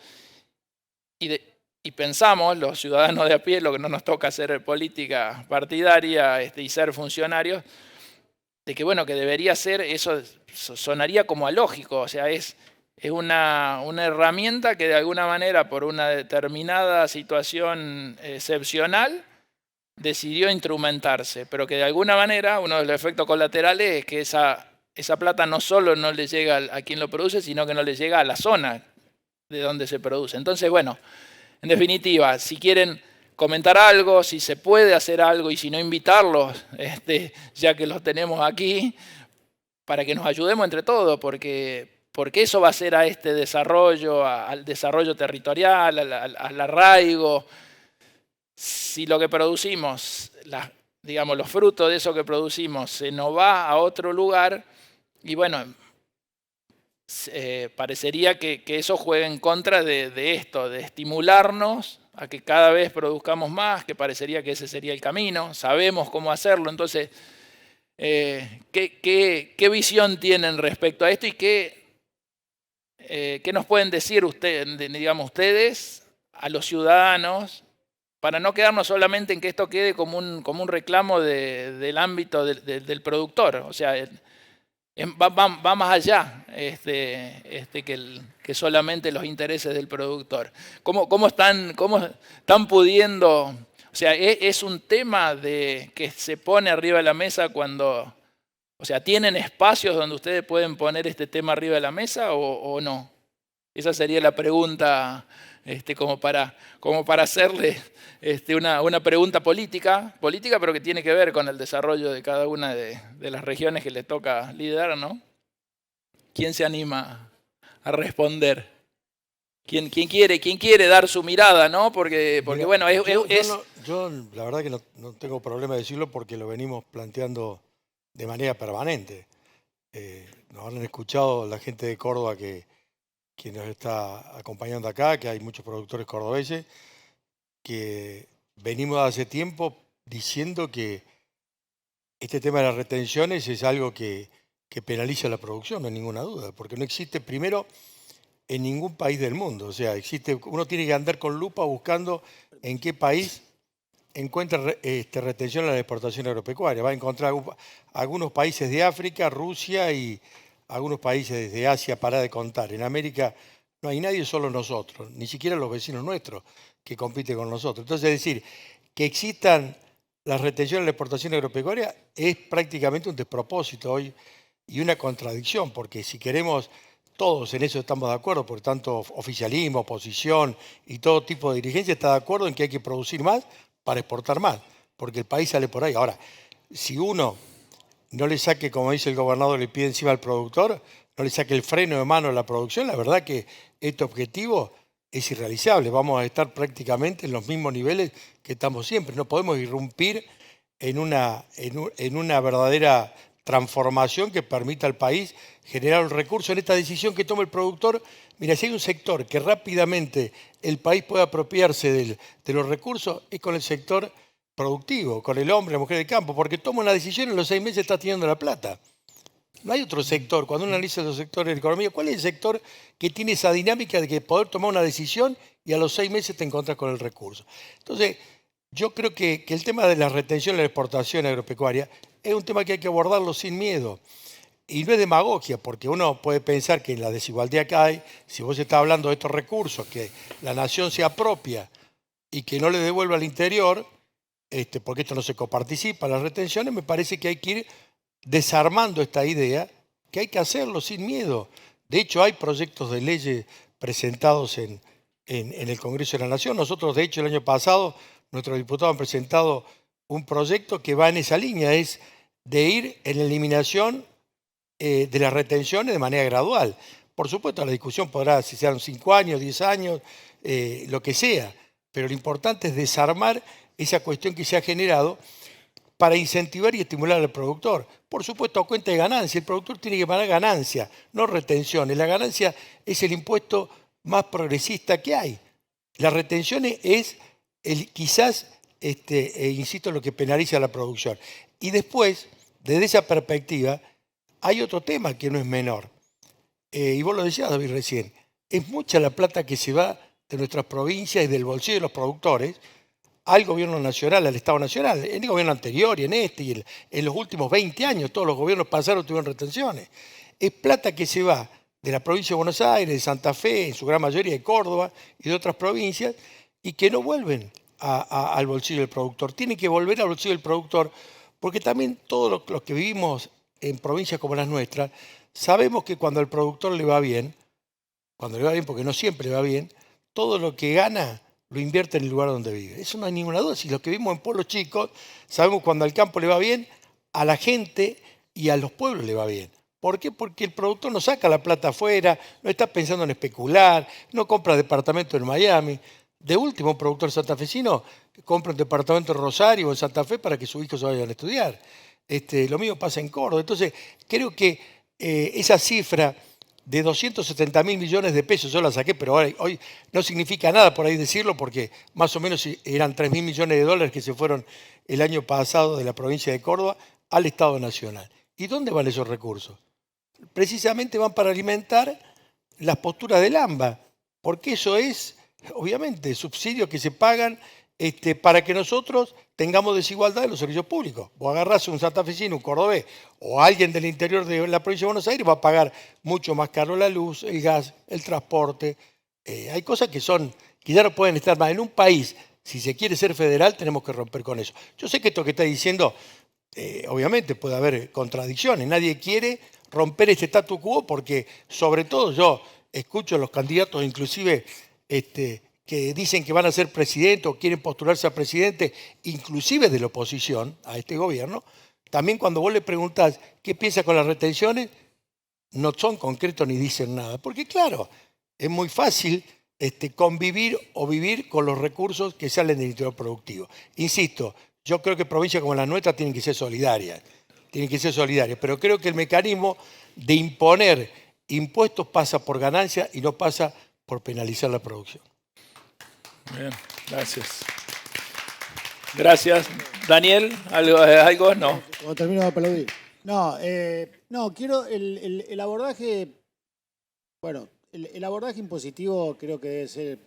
y pensamos, los ciudadanos de a pie, lo que no nos toca hacer política partidaria y ser funcionarios, de que bueno, que debería ser, eso sonaría como alógico, o sea, es una herramienta que de alguna manera por una determinada situación excepcional decidió instrumentarse, pero que de alguna manera uno de los efectos colaterales es que esa plata no solo no le llega a quien lo produce, sino que no le llega a la zona de donde se produce. Entonces, bueno, en definitiva, si quieren comentar algo, si se puede hacer algo y si no invitarlos, ya que los tenemos aquí, para que nos ayudemos entre todos, porque eso va a ser a este desarrollo, al desarrollo territorial, al arraigo. Si lo que producimos, digamos, los frutos de eso que producimos se nos va a otro lugar, y bueno, parecería que eso juega en contra de esto, de estimularnos a que cada vez produzcamos más, que parecería que ese sería el camino, sabemos cómo hacerlo. Entonces, ¿qué visión tienen respecto a esto y qué nos pueden decir ustedes a los ciudadanos, para no quedarnos solamente en que esto quede como un reclamo del ámbito del productor? O sea, va más allá que solamente los intereses del productor. ¿Cómo están pudiendo? O sea, es un tema que se pone arriba de la mesa cuando... O sea, ¿tienen espacios donde ustedes pueden poner este tema arriba de la mesa o no? Esa sería la pregunta, como para hacerle una pregunta política, pero que tiene que ver con el desarrollo de cada una de las regiones que les toca liderar, ¿no? ¿Quién se anima a responder? ¿Quién quiere dar su mirada, no? Porque Mira, bueno, yo la verdad que no tengo problema de decirlo porque lo venimos planteando de manera permanente. Nos han escuchado la gente de Córdoba que nos está acompañando acá, que hay muchos productores cordobeses, que venimos hace tiempo diciendo que este tema de las retenciones es algo que penaliza la producción, no hay ninguna duda, porque no existe primero en ningún país del mundo. O sea, uno tiene que andar con lupa buscando en qué país encuentra retención a la exportación agropecuaria. Va a encontrar algunos países de África, Rusia y algunos países de Asia, para de contar. En América no hay nadie, solo nosotros, ni siquiera los vecinos nuestros que compiten con nosotros. Entonces, es decir, que existan las retenciones de la exportación agropecuaria es prácticamente un despropósito hoy y una contradicción, porque si queremos, todos en eso estamos de acuerdo, por tanto oficialismo, oposición y todo tipo de dirigencia está de acuerdo en que hay que producir más para exportar más, porque el país sale por ahí. Ahora, si uno no le saque, como dice el gobernador, le pide encima al productor, no le saque el freno de mano a la producción, la verdad que este objetivo es irrealizable. Vamos a estar prácticamente en los mismos niveles que estamos siempre. No podemos irrumpir en una verdadera transformación que permita al país generar un recurso. En esta decisión que toma el productor, mira, si hay un sector que rápidamente el país puede apropiarse de los recursos, es con el sector productivo, con el hombre, la mujer de campo, porque toma una decisión y en los 6 meses está teniendo la plata. No hay otro sector, cuando uno analiza los sectores de la economía, ¿cuál es el sector que tiene esa dinámica de que poder tomar una decisión y a los 6 meses te encuentras con el recurso? Entonces, yo creo que el tema de la retención de la exportación agropecuaria es un tema que hay que abordarlo sin miedo. Y no es demagogia, porque uno puede pensar que en la desigualdad que hay, si vos estás hablando de estos recursos, que la nación se apropia y que no le devuelve al interior, porque esto no se coparticipa, las retenciones, me parece que hay que ir desarmando esta idea, que hay que hacerlo sin miedo. De hecho, hay proyectos de leyes presentados en el Congreso de la Nación. Nosotros, de hecho, el año pasado, nuestros diputados han presentado un proyecto que va en esa línea, es de ir en la eliminación de las retenciones de manera gradual. Por supuesto, la discusión podrá, si sean 5 años, 10 años, lo que sea, pero lo importante es desarmar esa cuestión que se ha generado para incentivar y estimular al productor. Por supuesto, a cuenta de ganancia. El productor tiene que pagar ganancia, no retenciones. La ganancia es el impuesto más progresista que hay. La retención es quizás, insisto, lo que penaliza la producción. Y después, desde esa perspectiva, hay otro tema que no es menor. Y vos lo decías, David, recién. Es mucha la plata que se va de nuestras provincias y del bolsillo de los productores al gobierno nacional, al Estado nacional, en el gobierno anterior y en este, y en los últimos 20 años, todos los gobiernos pasaron tuvieron retenciones. Es plata que se va de la provincia de Buenos Aires, de Santa Fe, en su gran mayoría de Córdoba y de otras provincias, y que no vuelven al bolsillo del productor. Tienen que volver al bolsillo del productor, porque también todos los que vivimos en provincias como las nuestras, sabemos que cuando al productor le va bien, porque no siempre le va bien, todo lo que gana lo invierte en el lugar donde vive. Eso no hay ninguna duda. Si los que vivimos en pueblos chicos, sabemos cuando al campo le va bien, a la gente y a los pueblos le va bien. ¿Por qué? Porque el productor no saca la plata afuera, no está pensando en especular, no compra departamento en Miami. De último, un productor santafesino compra un departamento en Rosario o en Santa Fe para que sus hijos vayan a estudiar. Lo mismo pasa en Córdoba. Entonces, creo que esa cifra de 270.000 millones de pesos, yo la saqué, pero hoy no significa nada por ahí decirlo, porque más o menos eran 3.000 millones de dólares que se fueron el año pasado de la provincia de Córdoba al Estado Nacional. ¿Y dónde van esos recursos? Precisamente van para alimentar las posturas del AMBA, porque eso es, obviamente, subsidios que se pagan para que nosotros tengamos desigualdad en los servicios públicos. Vos agarrás un santafesino, un cordobés o alguien del interior de la provincia de Buenos Aires, va a pagar mucho más caro la luz, el gas, el transporte. Hay cosas que ya no pueden estar más. En un país, si se quiere ser federal, tenemos que romper con eso. Yo sé que esto que está diciendo, obviamente puede haber contradicciones. Nadie quiere romper este statu quo porque, sobre todo, yo escucho a los candidatos, inclusive que dicen que van a ser presidente o quieren postularse a presidente, inclusive de la oposición a este gobierno, también cuando vos le preguntás qué piensa con las retenciones, no son concretos ni dicen nada. Porque claro, es muy fácil convivir o vivir con los recursos que salen del interior productivo. Insisto, yo creo que provincias como la nuestra tienen que ser solidarias, pero creo que el mecanismo de imponer impuestos pasa por ganancia y no pasa por penalizar la producción. Bien, gracias. Gracias. Daniel, ¿algo? No. Cuando termino de aplaudir. No, quiero el abordaje, bueno, el abordaje impositivo creo que debe ser,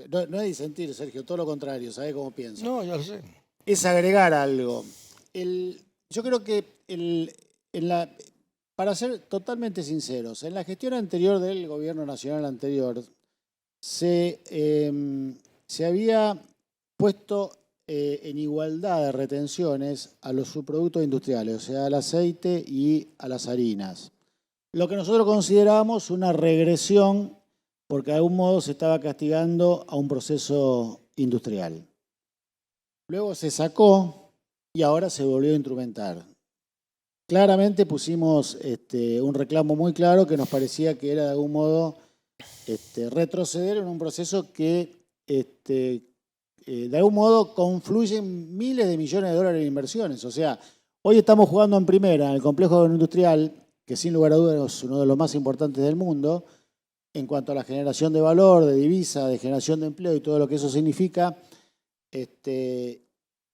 no es disentir, Sergio, todo lo contrario, ¿sabés cómo pienso? No, ya lo sé. Es agregar algo. Yo creo que para ser totalmente sinceros, en la gestión anterior del gobierno nacional anterior, se había puesto en igualdad de retenciones a los subproductos industriales, o sea, al aceite y a las harinas. Lo que nosotros considerábamos una regresión, porque de algún modo se estaba castigando a un proceso industrial. Luego se sacó y ahora se volvió a instrumentar. Claramente pusimos un reclamo muy claro que nos parecía que era de algún modo retroceder en un proceso que de algún modo confluyen miles de millones de dólares en inversiones. O sea, hoy estamos jugando en primera en el complejo industrial, que sin lugar a dudas es uno de los más importantes del mundo, en cuanto a la generación de valor, de divisa, de generación de empleo y todo lo que eso significa.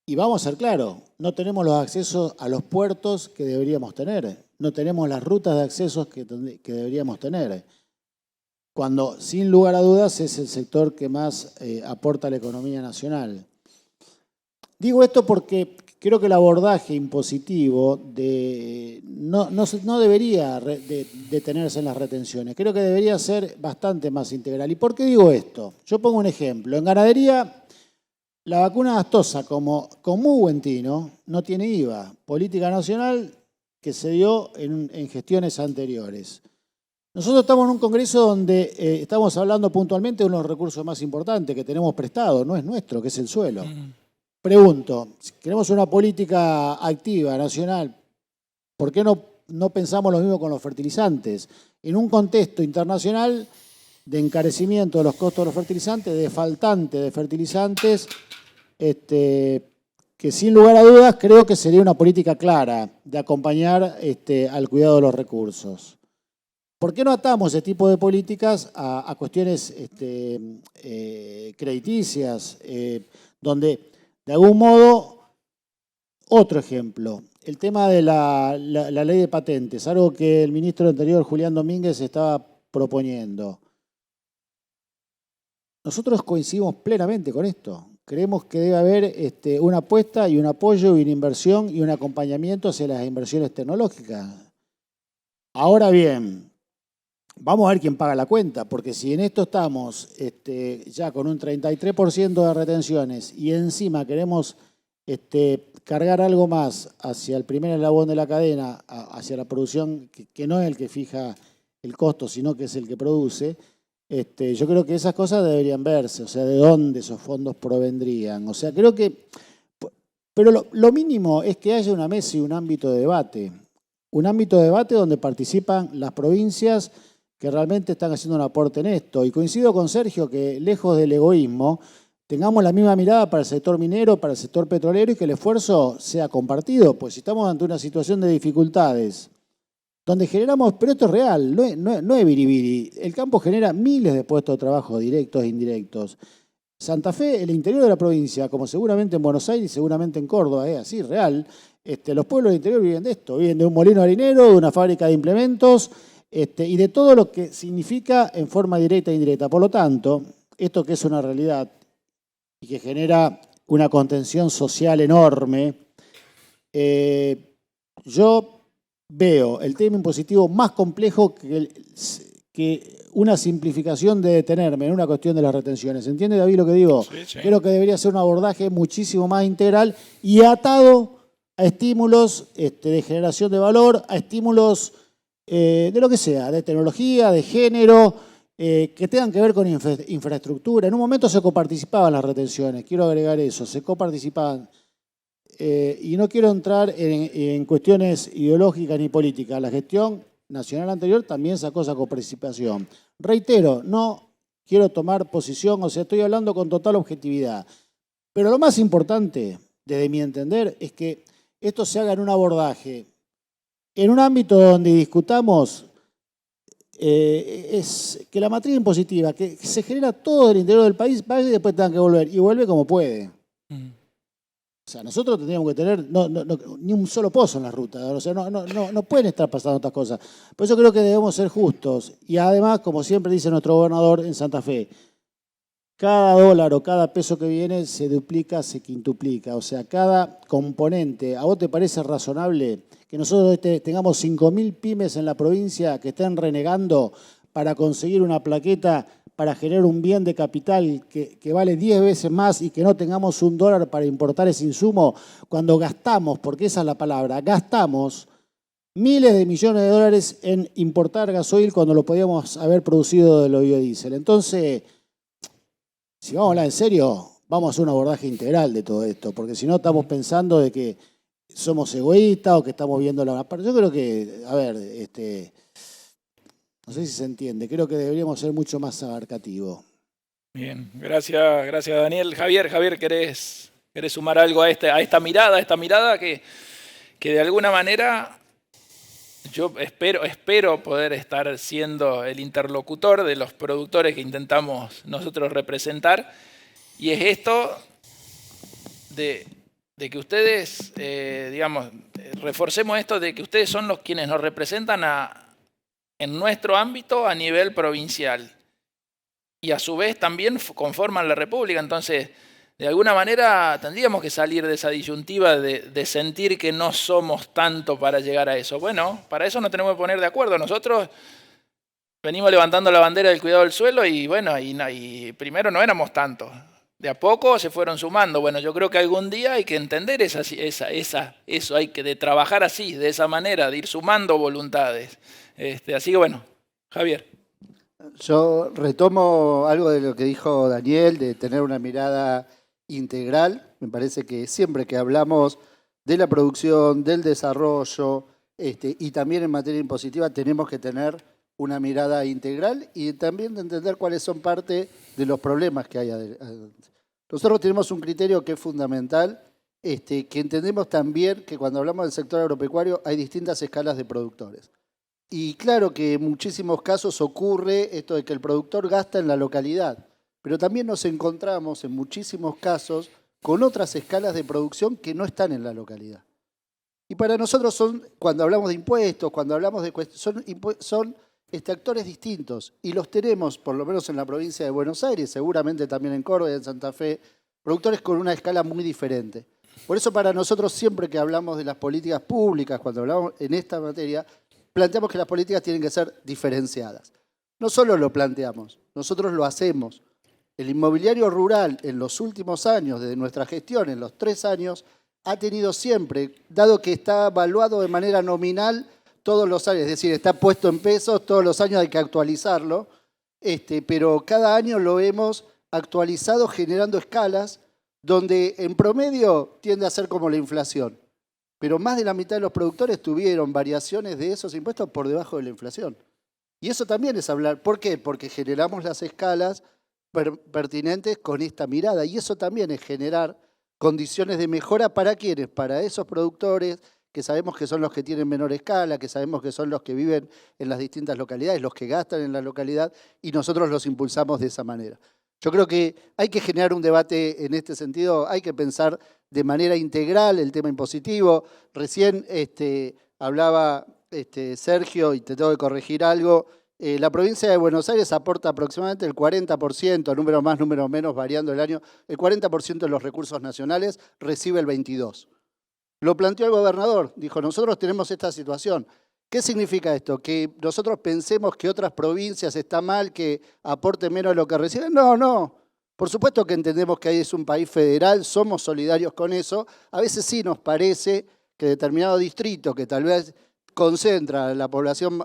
Y vamos a ser claros, no tenemos los accesos a los puertos que deberíamos tener, no tenemos las rutas de accesos que deberíamos tener, cuando sin lugar a dudas es el sector que más aporta a la economía nacional. Digo esto porque creo que el abordaje impositivo no debería detenerse en las retenciones, creo que debería ser bastante más integral. ¿Y por qué digo esto? Yo pongo un ejemplo. En ganadería, la vacuna Astosa, como con muy buen tino, no tiene IVA. Política nacional que se dio en gestiones anteriores. Nosotros estamos en un congreso donde estamos hablando puntualmente de uno de los recursos más importantes que tenemos prestado, no es nuestro, que es el suelo. Pregunto, si queremos una política activa, nacional, ¿por qué no pensamos lo mismo con los fertilizantes? En un contexto internacional de encarecimiento de los costos de los fertilizantes, de faltante de fertilizantes, que sin lugar a dudas creo que sería una política clara de acompañar al cuidado de los recursos. ¿Por qué no atamos ese tipo de políticas a cuestiones crediticias, donde de algún modo, otro ejemplo, el tema de la ley de patentes, algo que el ministro anterior, Julián Domínguez, estaba proponiendo? Nosotros coincidimos plenamente con esto. Creemos que debe haber una apuesta y un apoyo y una inversión y un acompañamiento hacia las inversiones tecnológicas. Ahora bien, vamos a ver quién paga la cuenta, porque si en esto estamos ya con un 33% de retenciones y encima queremos cargar algo más hacia el primer eslabón de la cadena, hacia la producción, que no es el que fija el costo, sino que es el que produce, yo creo que esas cosas deberían verse, o sea, de dónde esos fondos provendrían. O sea, creo que... Pero lo mínimo es que haya una mesa y un ámbito de debate. Un ámbito de debate donde participan las provincias que realmente están haciendo un aporte en esto. Y coincido con Sergio que, lejos del egoísmo, tengamos la misma mirada para el sector minero, para el sector petrolero y que el esfuerzo sea compartido. Pues si estamos ante una situación de dificultades, donde generamos, pero esto es real, no es biribiri. El campo genera miles de puestos de trabajo directos e indirectos. Santa Fe, el interior de la provincia, como seguramente en Buenos Aires y seguramente en Córdoba, es así, real. Los pueblos del interior viven de esto, viven de un molino harinero, de una fábrica de implementos y de todo lo que significa en forma directa e indirecta. Por lo tanto, esto que es una realidad y que genera una contención social enorme, yo veo el tema impositivo más complejo que una simplificación de detenerme en una cuestión de las retenciones. ¿Entiende, David, lo que digo? Sí, sí. Creo que debería ser un abordaje muchísimo más integral y atado a estímulos de generación de valor, a estímulos de lo que sea, de tecnología, de género, que tengan que ver con infraestructura. En un momento se coparticipaban las retenciones, quiero agregar eso, se coparticipaban. Y no quiero entrar en cuestiones ideológicas ni políticas. La gestión nacional anterior también sacó esa coparticipación. Reitero, no quiero tomar posición, o sea, estoy hablando con total objetividad. Pero lo más importante, desde mi entender, es que esto se haga en un abordaje, en un ámbito donde discutamos es que la matriz impositiva, que se genera todo el interior del país, vaya y después tengan que volver, y vuelve como puede. O sea, nosotros tendríamos que tener ni un solo pozo en la ruta. O sea, no pueden estar pasando estas cosas. Por eso creo que debemos ser justos. Y además, como siempre dice nuestro gobernador en Santa Fe, cada dólar o cada peso que viene se duplica, se quintuplica. O sea, cada componente. ¿A vos te parece razonable que nosotros tengamos 5.000 pymes en la provincia que estén renegando para conseguir una plaqueta para generar un bien de capital que vale 10 veces más y que no tengamos $1 para importar ese insumo, cuando gastamos, porque esa es la palabra, gastamos miles de millones de dólares en importar gasoil cuando lo podíamos haber producido de lo biodiesel. Entonces, si vamos a hablar en serio, vamos a hacer un abordaje integral de todo esto, porque si no estamos pensando de que somos egoístas o que estamos viendo la parte. Yo creo que, a ver, no sé si se entiende, creo que deberíamos ser mucho más abarcativos. Bien, gracias Daniel. Javier, ¿querés sumar algo a esta mirada que de alguna manera yo espero poder estar siendo el interlocutor de los productores que intentamos nosotros representar? Y es esto de que ustedes, reforcemos esto de que ustedes son los quienes nos representan en nuestro ámbito a nivel provincial. Y a su vez también conforman la República. Entonces, de alguna manera tendríamos que salir de esa disyuntiva de sentir que no somos tanto para llegar a eso. Bueno, para eso nos tenemos que poner de acuerdo. Nosotros venimos levantando la bandera del cuidado del suelo y bueno, y primero no éramos tantos. De a poco se fueron sumando. Bueno, yo creo que algún día hay que entender eso, hay que de trabajar así, de esa manera, de ir sumando voluntades. Así que bueno, Javier. Yo retomo algo de lo que dijo Daniel, de tener una mirada integral. Me parece que siempre que hablamos de la producción, del desarrollo y también en materia impositiva tenemos que tener una mirada integral y también de entender cuáles son parte de los problemas que hay adelante. Nosotros tenemos un criterio que es fundamental, que entendemos también que cuando hablamos del sector agropecuario hay distintas escalas de productores. Y claro que en muchísimos casos ocurre esto de que el productor gasta en la localidad, pero también nos encontramos en muchísimos casos con otras escalas de producción que no están en la localidad. Y para nosotros cuando hablamos de impuestos, cuando hablamos de cuestiones, son actores distintos y los tenemos, por lo menos en la provincia de Buenos Aires, seguramente también en Córdoba y en Santa Fe, productores con una escala muy diferente. Por eso para nosotros siempre que hablamos de las políticas públicas, cuando hablamos en esta materia, planteamos que las políticas tienen que ser diferenciadas. No solo lo planteamos, nosotros lo hacemos. El inmobiliario rural en los últimos años, desde nuestra gestión, en los 3 años, ha tenido siempre, dado que está evaluado de manera nominal todos los años, es decir, está puesto en pesos, todos los años hay que actualizarlo, pero cada año lo hemos actualizado generando escalas donde en promedio tiende a ser como la inflación. Pero más de la mitad de los productores tuvieron variaciones de esos impuestos por debajo de la inflación. Y eso también es hablar. ¿Por qué? Porque generamos las escalas pertinentes con esta mirada. Y eso también es generar condiciones de mejora para ¿quiénes? Para esos productores que sabemos que son los que tienen menor escala, que sabemos que son los que viven en las distintas localidades, los que gastan en la localidad, y nosotros los impulsamos de esa manera. Yo creo que hay que generar un debate en este sentido, hay que pensar de manera integral el tema impositivo. Recién hablaba Sergio, y te tengo que corregir algo, la provincia de Buenos Aires aporta aproximadamente el 40%, número más, número menos, variando el año, el 40% de los recursos nacionales, recibe el 22%. Lo planteó el gobernador, dijo, nosotros tenemos esta situación. ¿Qué significa esto? ¿Que nosotros pensemos que otras provincias está mal, que aporten menos de lo que reciben? No, no. Por supuesto que entendemos que ahí es un país federal, somos solidarios con eso. A veces sí nos parece que determinado distrito, que tal vez concentra la población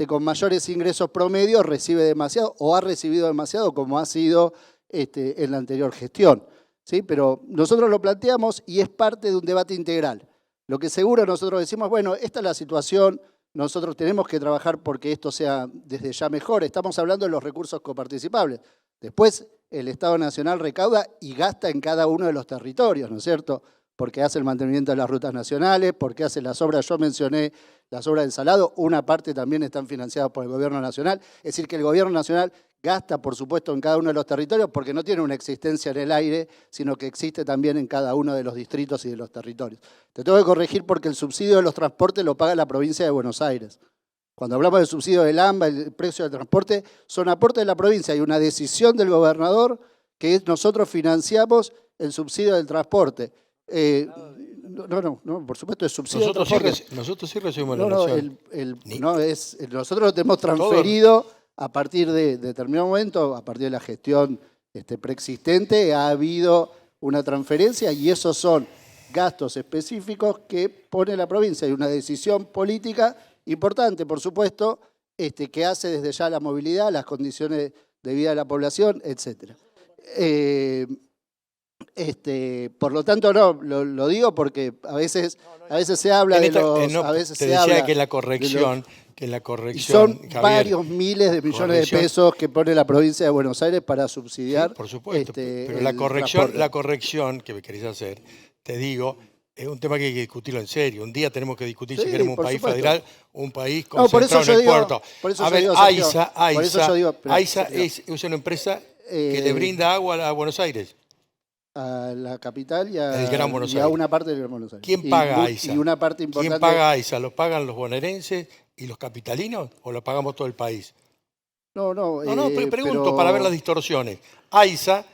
con mayores ingresos promedios, recibe demasiado o ha recibido demasiado, como ha sido en la anterior gestión. ¿Sí? Pero nosotros lo planteamos y es parte de un debate integral. Lo que seguro nosotros decimos, bueno, esta es la situación, nosotros tenemos que trabajar porque esto sea desde ya mejor. Estamos hablando de los recursos coparticipables. Después el Estado Nacional recauda y gasta en cada uno de los territorios, ¿no es cierto? Porque hace el mantenimiento de las rutas nacionales, porque hace las obras, yo mencioné las obras del Salado, una parte también están financiadas por el Gobierno Nacional. Es decir, que el Gobierno Nacional gasta, por supuesto, en cada uno de los territorios porque no tiene una existencia en el aire, sino que existe también en cada uno de los distritos y de los territorios. Te tengo que corregir porque el subsidio de los transportes lo paga la provincia de Buenos Aires. Cuando hablamos del subsidio del AMBA, el precio del transporte, son aportes de la provincia. Hay una decisión del gobernador que nosotros financiamos el subsidio del transporte. No, por supuesto es subsidio del transporte. Nosotros sí recibimos la nación. Nosotros lo tenemos transferido a partir de determinado momento, a partir de la gestión preexistente, ha habido una transferencia y esos son gastos específicos que pone la provincia. Hay una decisión política importante, por supuesto, que hace desde ya la movilidad, las condiciones de vida de la población, etc. Por lo tanto, no, lo digo porque a veces se habla de los... No, a veces te se decía habla que la corrección... Y son Javier, varios miles de millones de pesos que pone la provincia de Buenos Aires para subsidiar. Sí, por supuesto, pero el la corrección que me querés hacer, te digo, es un tema que hay que discutirlo en serio. Un día tenemos que discutir si queremos un país federal, un país concentrado en el puerto. A ver, AISA es una empresa que le brinda agua a Buenos Aires. A la capital y Gran Buenos a una parte del Gran Buenos Aires. ¿Quién paga AISA? Y una parte importante... ¿Quién paga AISA? ¿Lo pagan los bonaerenses y los capitalinos o lo pagamos todo el país? No, pregunto para ver las distorsiones. AISA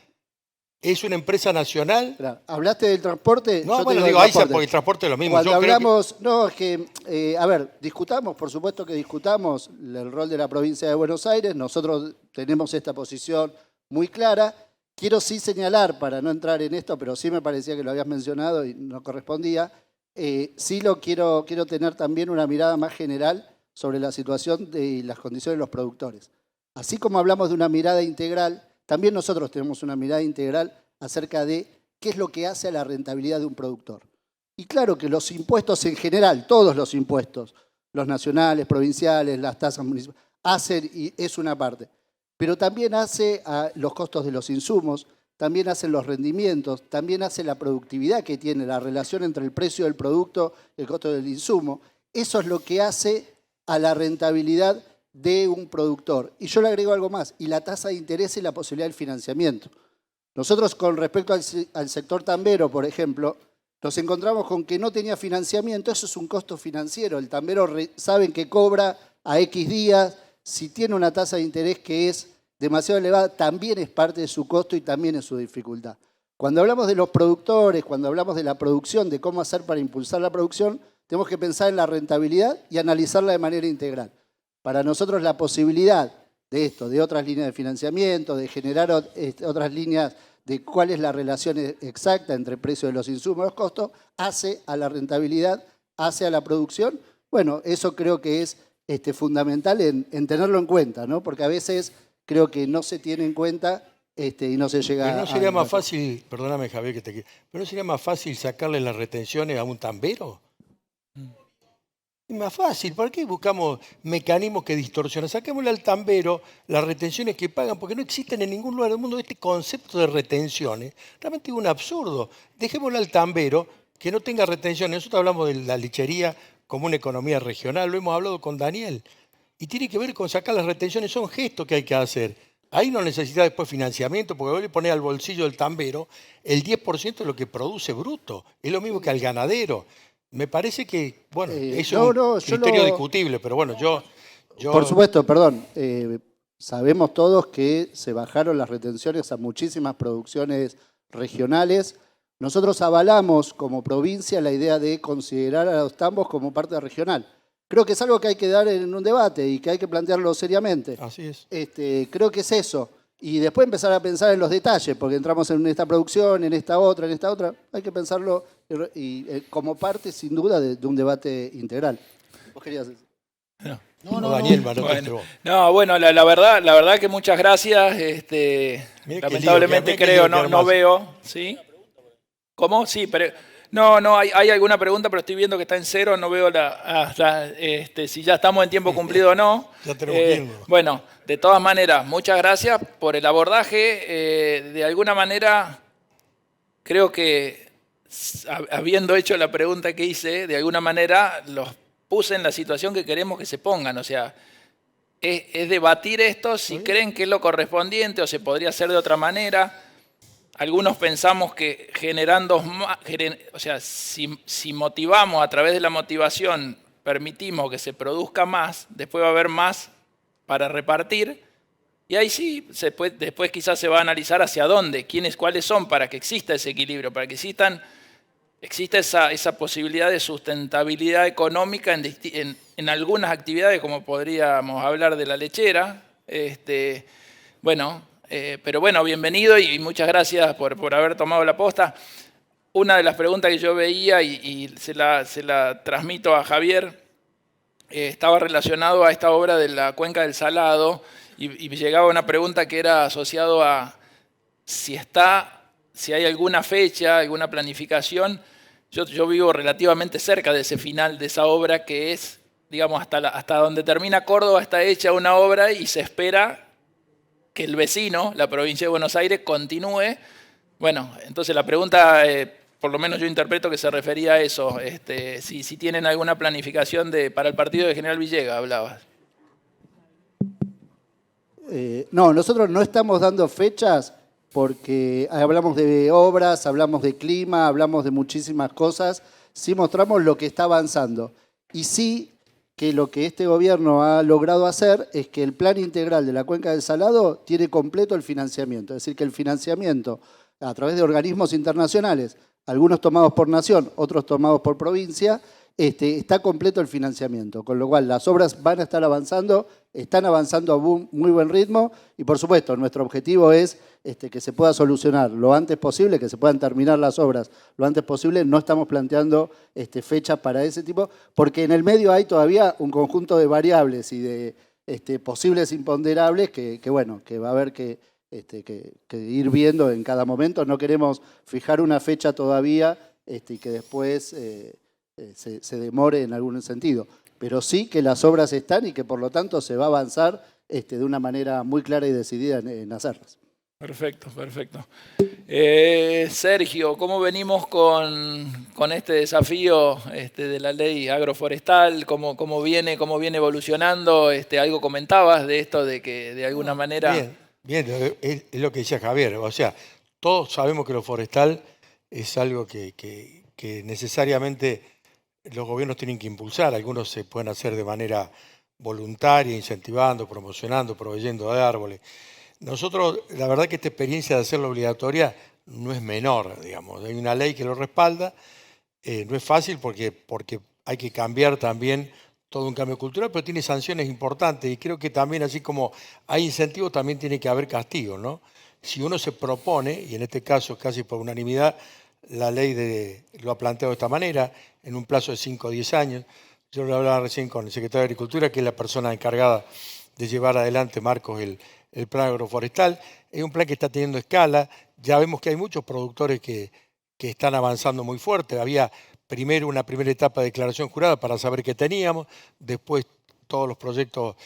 es una empresa nacional. ¿Hablaste del transporte? No, bueno, digo AISA porque el transporte es lo mismo. Cuando hablamos, no, es que, a ver, discutamos, por supuesto que discutamos el rol de la provincia de Buenos Aires. Nosotros tenemos esta posición muy clara. Quiero sí señalar, para no entrar en esto, pero sí me parecía que lo habías mencionado y no correspondía, sí quiero tener también una mirada más general sobre la situación y las condiciones de los productores. Así como hablamos de una mirada integral, también nosotros tenemos una mirada integral acerca de qué es lo que hace a la rentabilidad de un productor. Y claro que los impuestos en general, todos los impuestos, los nacionales, provinciales, las tasas municipales, hacen y es una parte. Pero también hace a los costos de los insumos, también hacen los rendimientos, también hace la productividad que tiene, la relación entre el precio del producto y el costo del insumo. Eso es lo que hace a la rentabilidad de un productor. Y yo le agrego algo más, y la tasa de interés y la posibilidad del financiamiento. Nosotros con respecto al sector tambero, por ejemplo, nos encontramos con que no tenía financiamiento, eso es un costo financiero. El tambero saben que cobra a X días, si tiene una tasa de interés que es demasiado elevada, también es parte de su costo y también es su dificultad. Cuando hablamos de los productores, cuando hablamos de la producción, de cómo hacer para impulsar la producción, tenemos que pensar en la rentabilidad y analizarla de manera integral. Para nosotros la posibilidad de esto, de otras líneas de financiamiento, de generar otras líneas de cuál es la relación exacta entre el precio de los insumos y los costos, hace a la rentabilidad, hace a la producción. Bueno, eso creo que es fundamental en tenerlo en cuenta, ¿no? Porque a veces creo que no se tiene en cuenta y no se llega a... Pero no sería más fácil, perdóname Javier que te quiero, pero no sería más fácil sacarle las retenciones a un tambero. Es más fácil, ¿para qué buscamos mecanismos que distorsionan? Saquémosle al tambero las retenciones que pagan, porque no existen en ningún lugar del mundo este concepto de retenciones. Realmente es un absurdo. Dejémosle al tambero que no tenga retenciones. Nosotros hablamos de la lechería como una economía regional, lo hemos hablado con Daniel. Y tiene que ver con sacar las retenciones, son gestos que hay que hacer. Ahí no necesita después financiamiento, porque vos le ponés al bolsillo del tambero el 10% de lo que produce bruto. Es lo mismo que al ganadero. Me parece que, bueno, es un criterio discutible, pero bueno, yo... Por supuesto, perdón. Sabemos todos que se bajaron las retenciones a muchísimas producciones regionales. Nosotros avalamos como provincia la idea de considerar a los tambos como parte regional. Creo que es algo que hay que dar en un debate y que hay que plantearlo seriamente. Así es. Creo que es eso. Y después empezar a pensar en los detalles, porque entramos en esta producción, en esta otra, hay que pensarlo como parte, sin duda, de un debate integral. ¿Vos querías decir? No, Daniel, bueno, la verdad que muchas gracias. Lamentablemente creo, no veo. ¿Sí? ¿Cómo? Sí, pero... No, hay alguna pregunta, pero estoy viendo que está en cero, no veo si ya estamos en tiempo cumplido o no. Ya tenemos que irnos. Bueno, de todas maneras, muchas gracias por el abordaje. De alguna manera, creo que habiendo hecho la pregunta que hice, de alguna manera los puse en la situación que queremos que se pongan. O sea, es debatir esto si creen que es lo correspondiente o se podría hacer de otra manera. Algunos pensamos que si motivamos a través de la motivación, permitimos que se produzca más, después va a haber más para repartir, y ahí sí, después quizás se va a analizar hacia dónde, cuáles son para que exista ese equilibrio, para que exista esa posibilidad de sustentabilidad económica en algunas actividades, como podríamos hablar de la lechera, Bueno, pero bueno, bienvenido y muchas gracias por haber tomado la posta. Una de las preguntas que yo veía y se la transmito a Javier, estaba relacionado a esta obra de la Cuenca del Salado y llegaba una pregunta que era asociado a si hay alguna fecha, alguna planificación. Yo vivo relativamente cerca de ese final de esa obra que es, digamos, hasta donde termina Córdoba está hecha una obra y se espera que el vecino, la provincia de Buenos Aires, continúe. Bueno, entonces la pregunta, por lo menos yo interpreto que se refería a eso, si tienen alguna planificación para el partido de General Villegas, hablabas. No, nosotros no estamos dando fechas porque hablamos de obras, hablamos de clima, hablamos de muchísimas cosas, sí mostramos lo que está avanzando. Y sí que lo que este gobierno ha logrado hacer es que el plan integral de la Cuenca del Salado tiene completo el financiamiento. Es decir, que el financiamiento a través de organismos internacionales, algunos tomados por nación, otros tomados por provincia, está completo el financiamiento. Con lo cual las obras van a estar avanzando, están avanzando a un muy buen ritmo y por supuesto nuestro objetivo es que se pueda solucionar lo antes posible, que se puedan terminar las obras lo antes posible. No estamos planteando fechas para ese tipo, porque en el medio hay todavía un conjunto de variables y de posibles imponderables que va a haber que ir viendo en cada momento. No queremos fijar una fecha todavía y que después se demore en algún sentido. Pero sí que las obras están y que por lo tanto se va a avanzar de una manera muy clara y decidida en hacerlas. Perfecto, perfecto. Sergio, ¿cómo venimos con este desafío de la ley agroforestal? ¿Cómo viene evolucionando? Algo comentabas de esto de que de alguna manera... Bien, es lo que decía Javier. O sea, todos sabemos que lo forestal es algo que necesariamente los gobiernos tienen que impulsar. Algunos se pueden hacer de manera voluntaria, incentivando, promocionando, proveyendo de árboles. Nosotros, la verdad que esta experiencia de hacerlo obligatoria no es menor, digamos. Hay una ley que lo respalda. No es fácil porque hay que cambiar también todo un cambio cultural, pero tiene sanciones importantes y creo que también, así como hay incentivos, también tiene que haber castigos, ¿no? Si uno se propone, y en este caso casi por unanimidad, la ley lo ha planteado de esta manera, en un plazo de 5 o 10 años. Yo lo hablaba recién con el secretario de Agricultura, que es la persona encargada de llevar adelante, Marcos, el plan agroforestal. Es un plan que está teniendo escala. Ya vemos que hay muchos productores que están avanzando muy fuerte. Había primero una primera etapa de declaración jurada para saber qué teníamos, después todos los proyectos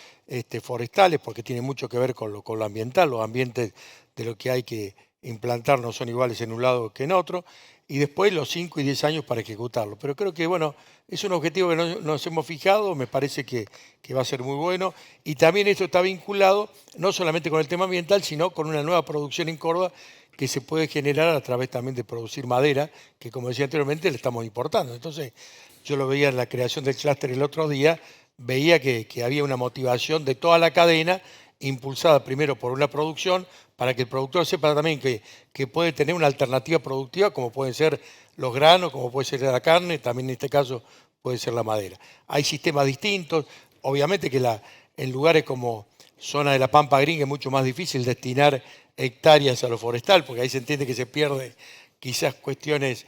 forestales, porque tiene mucho que ver con lo ambiental. Los ambientes de lo que hay que implantar no son iguales en un lado que en otro, y después los 5 y 10 años para ejecutarlo. Pero creo que, bueno, es un objetivo que nos hemos fijado, me parece que va a ser muy bueno, y también esto está vinculado no solamente con el tema ambiental, sino con una nueva producción en Córdoba que se puede generar a través también de producir madera, que como decía anteriormente, le estamos importando. Entonces, yo lo veía en la creación del clúster el otro día, veía que había una motivación de toda la cadena, impulsada primero por una producción, para que el productor sepa también que puede tener una alternativa productiva, como pueden ser los granos, como puede ser la carne, también en este caso puede ser la madera. Hay sistemas distintos, obviamente que en lugares como zona de la Pampa Gringa es mucho más difícil destinar hectáreas a lo forestal, porque ahí se entiende que se pierde quizás cuestiones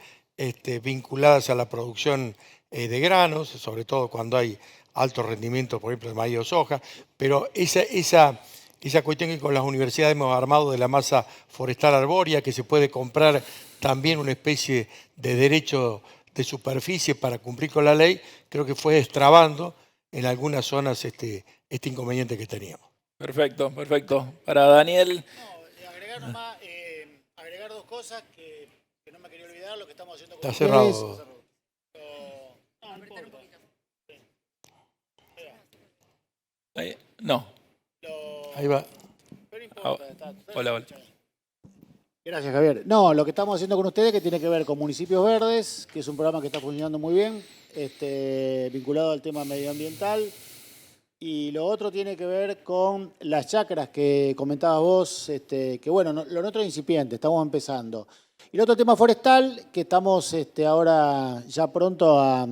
vinculadas a la producción de granos, sobre todo cuando hay alto rendimiento, por ejemplo, de maíz o soja, pero esa cuestión que con las universidades hemos armado de la masa forestal arbórea, que se puede comprar también una especie de derecho de superficie para cumplir con la ley, creo que fue destrabando en algunas zonas este inconveniente que teníamos. Perfecto, perfecto. Para Daniel... agregar dos cosas que no me quería olvidar, lo que estamos haciendo con Está cerrado. No. Ahí va. Hola. Gracias, Javier. No, lo que estamos haciendo con ustedes que tiene que ver con Municipios Verdes, que es un programa que está funcionando muy bien, vinculado al tema medioambiental. Y lo otro tiene que ver con las chacras que comentabas vos, que bueno, lo nuestro es incipiente, estamos empezando. Y el otro tema forestal, que estamos ahora ya pronto a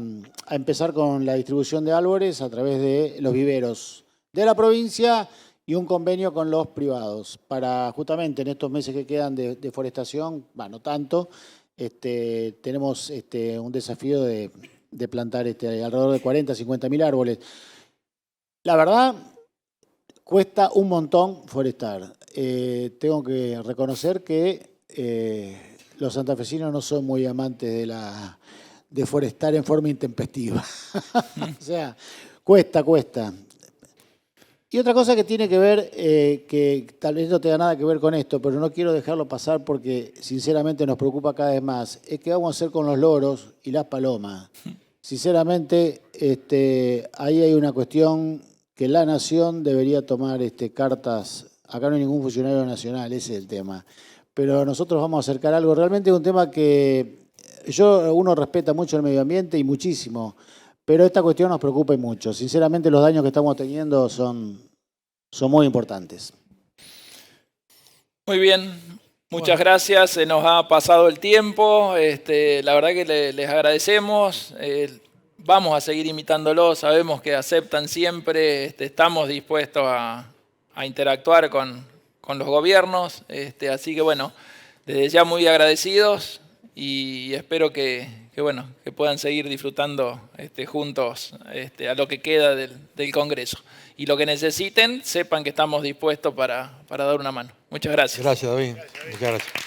empezar con la distribución de árboles a través de los viveros de la provincia y un convenio con los privados para justamente en estos meses que quedan de deforestación, no tanto, tenemos un desafío de plantar alrededor de 40, 50 mil árboles. La verdad, cuesta un montón forestar. Tengo que reconocer que los santafesinos no son muy amantes de forestar en forma intempestiva. O sea, cuesta. Y otra cosa que tiene que ver, que tal vez no tenga nada que ver con esto, pero no quiero dejarlo pasar porque sinceramente nos preocupa cada vez más, es qué vamos a hacer con los loros y las palomas. Sinceramente, ahí hay una cuestión que la nación debería tomar cartas. Acá no hay ningún funcionario nacional, ese es el tema. Pero nosotros vamos a acercar algo. Realmente es un tema que uno respeta mucho el medio ambiente y muchísimo, pero esta cuestión nos preocupa y mucho. Sinceramente, los daños que estamos teniendo son muy importantes. Muy bien, muchas gracias. Se nos ha pasado el tiempo. La verdad que les agradecemos. Vamos a seguir invitándolos. Sabemos que aceptan siempre. Estamos dispuestos a interactuar con los gobiernos. Así que bueno, desde ya muy agradecidos y espero que puedan seguir disfrutando juntos a lo que queda del Congreso. Y lo que necesiten, sepan que estamos dispuestos para dar una mano. Muchas gracias. Gracias, David. Muchas gracias.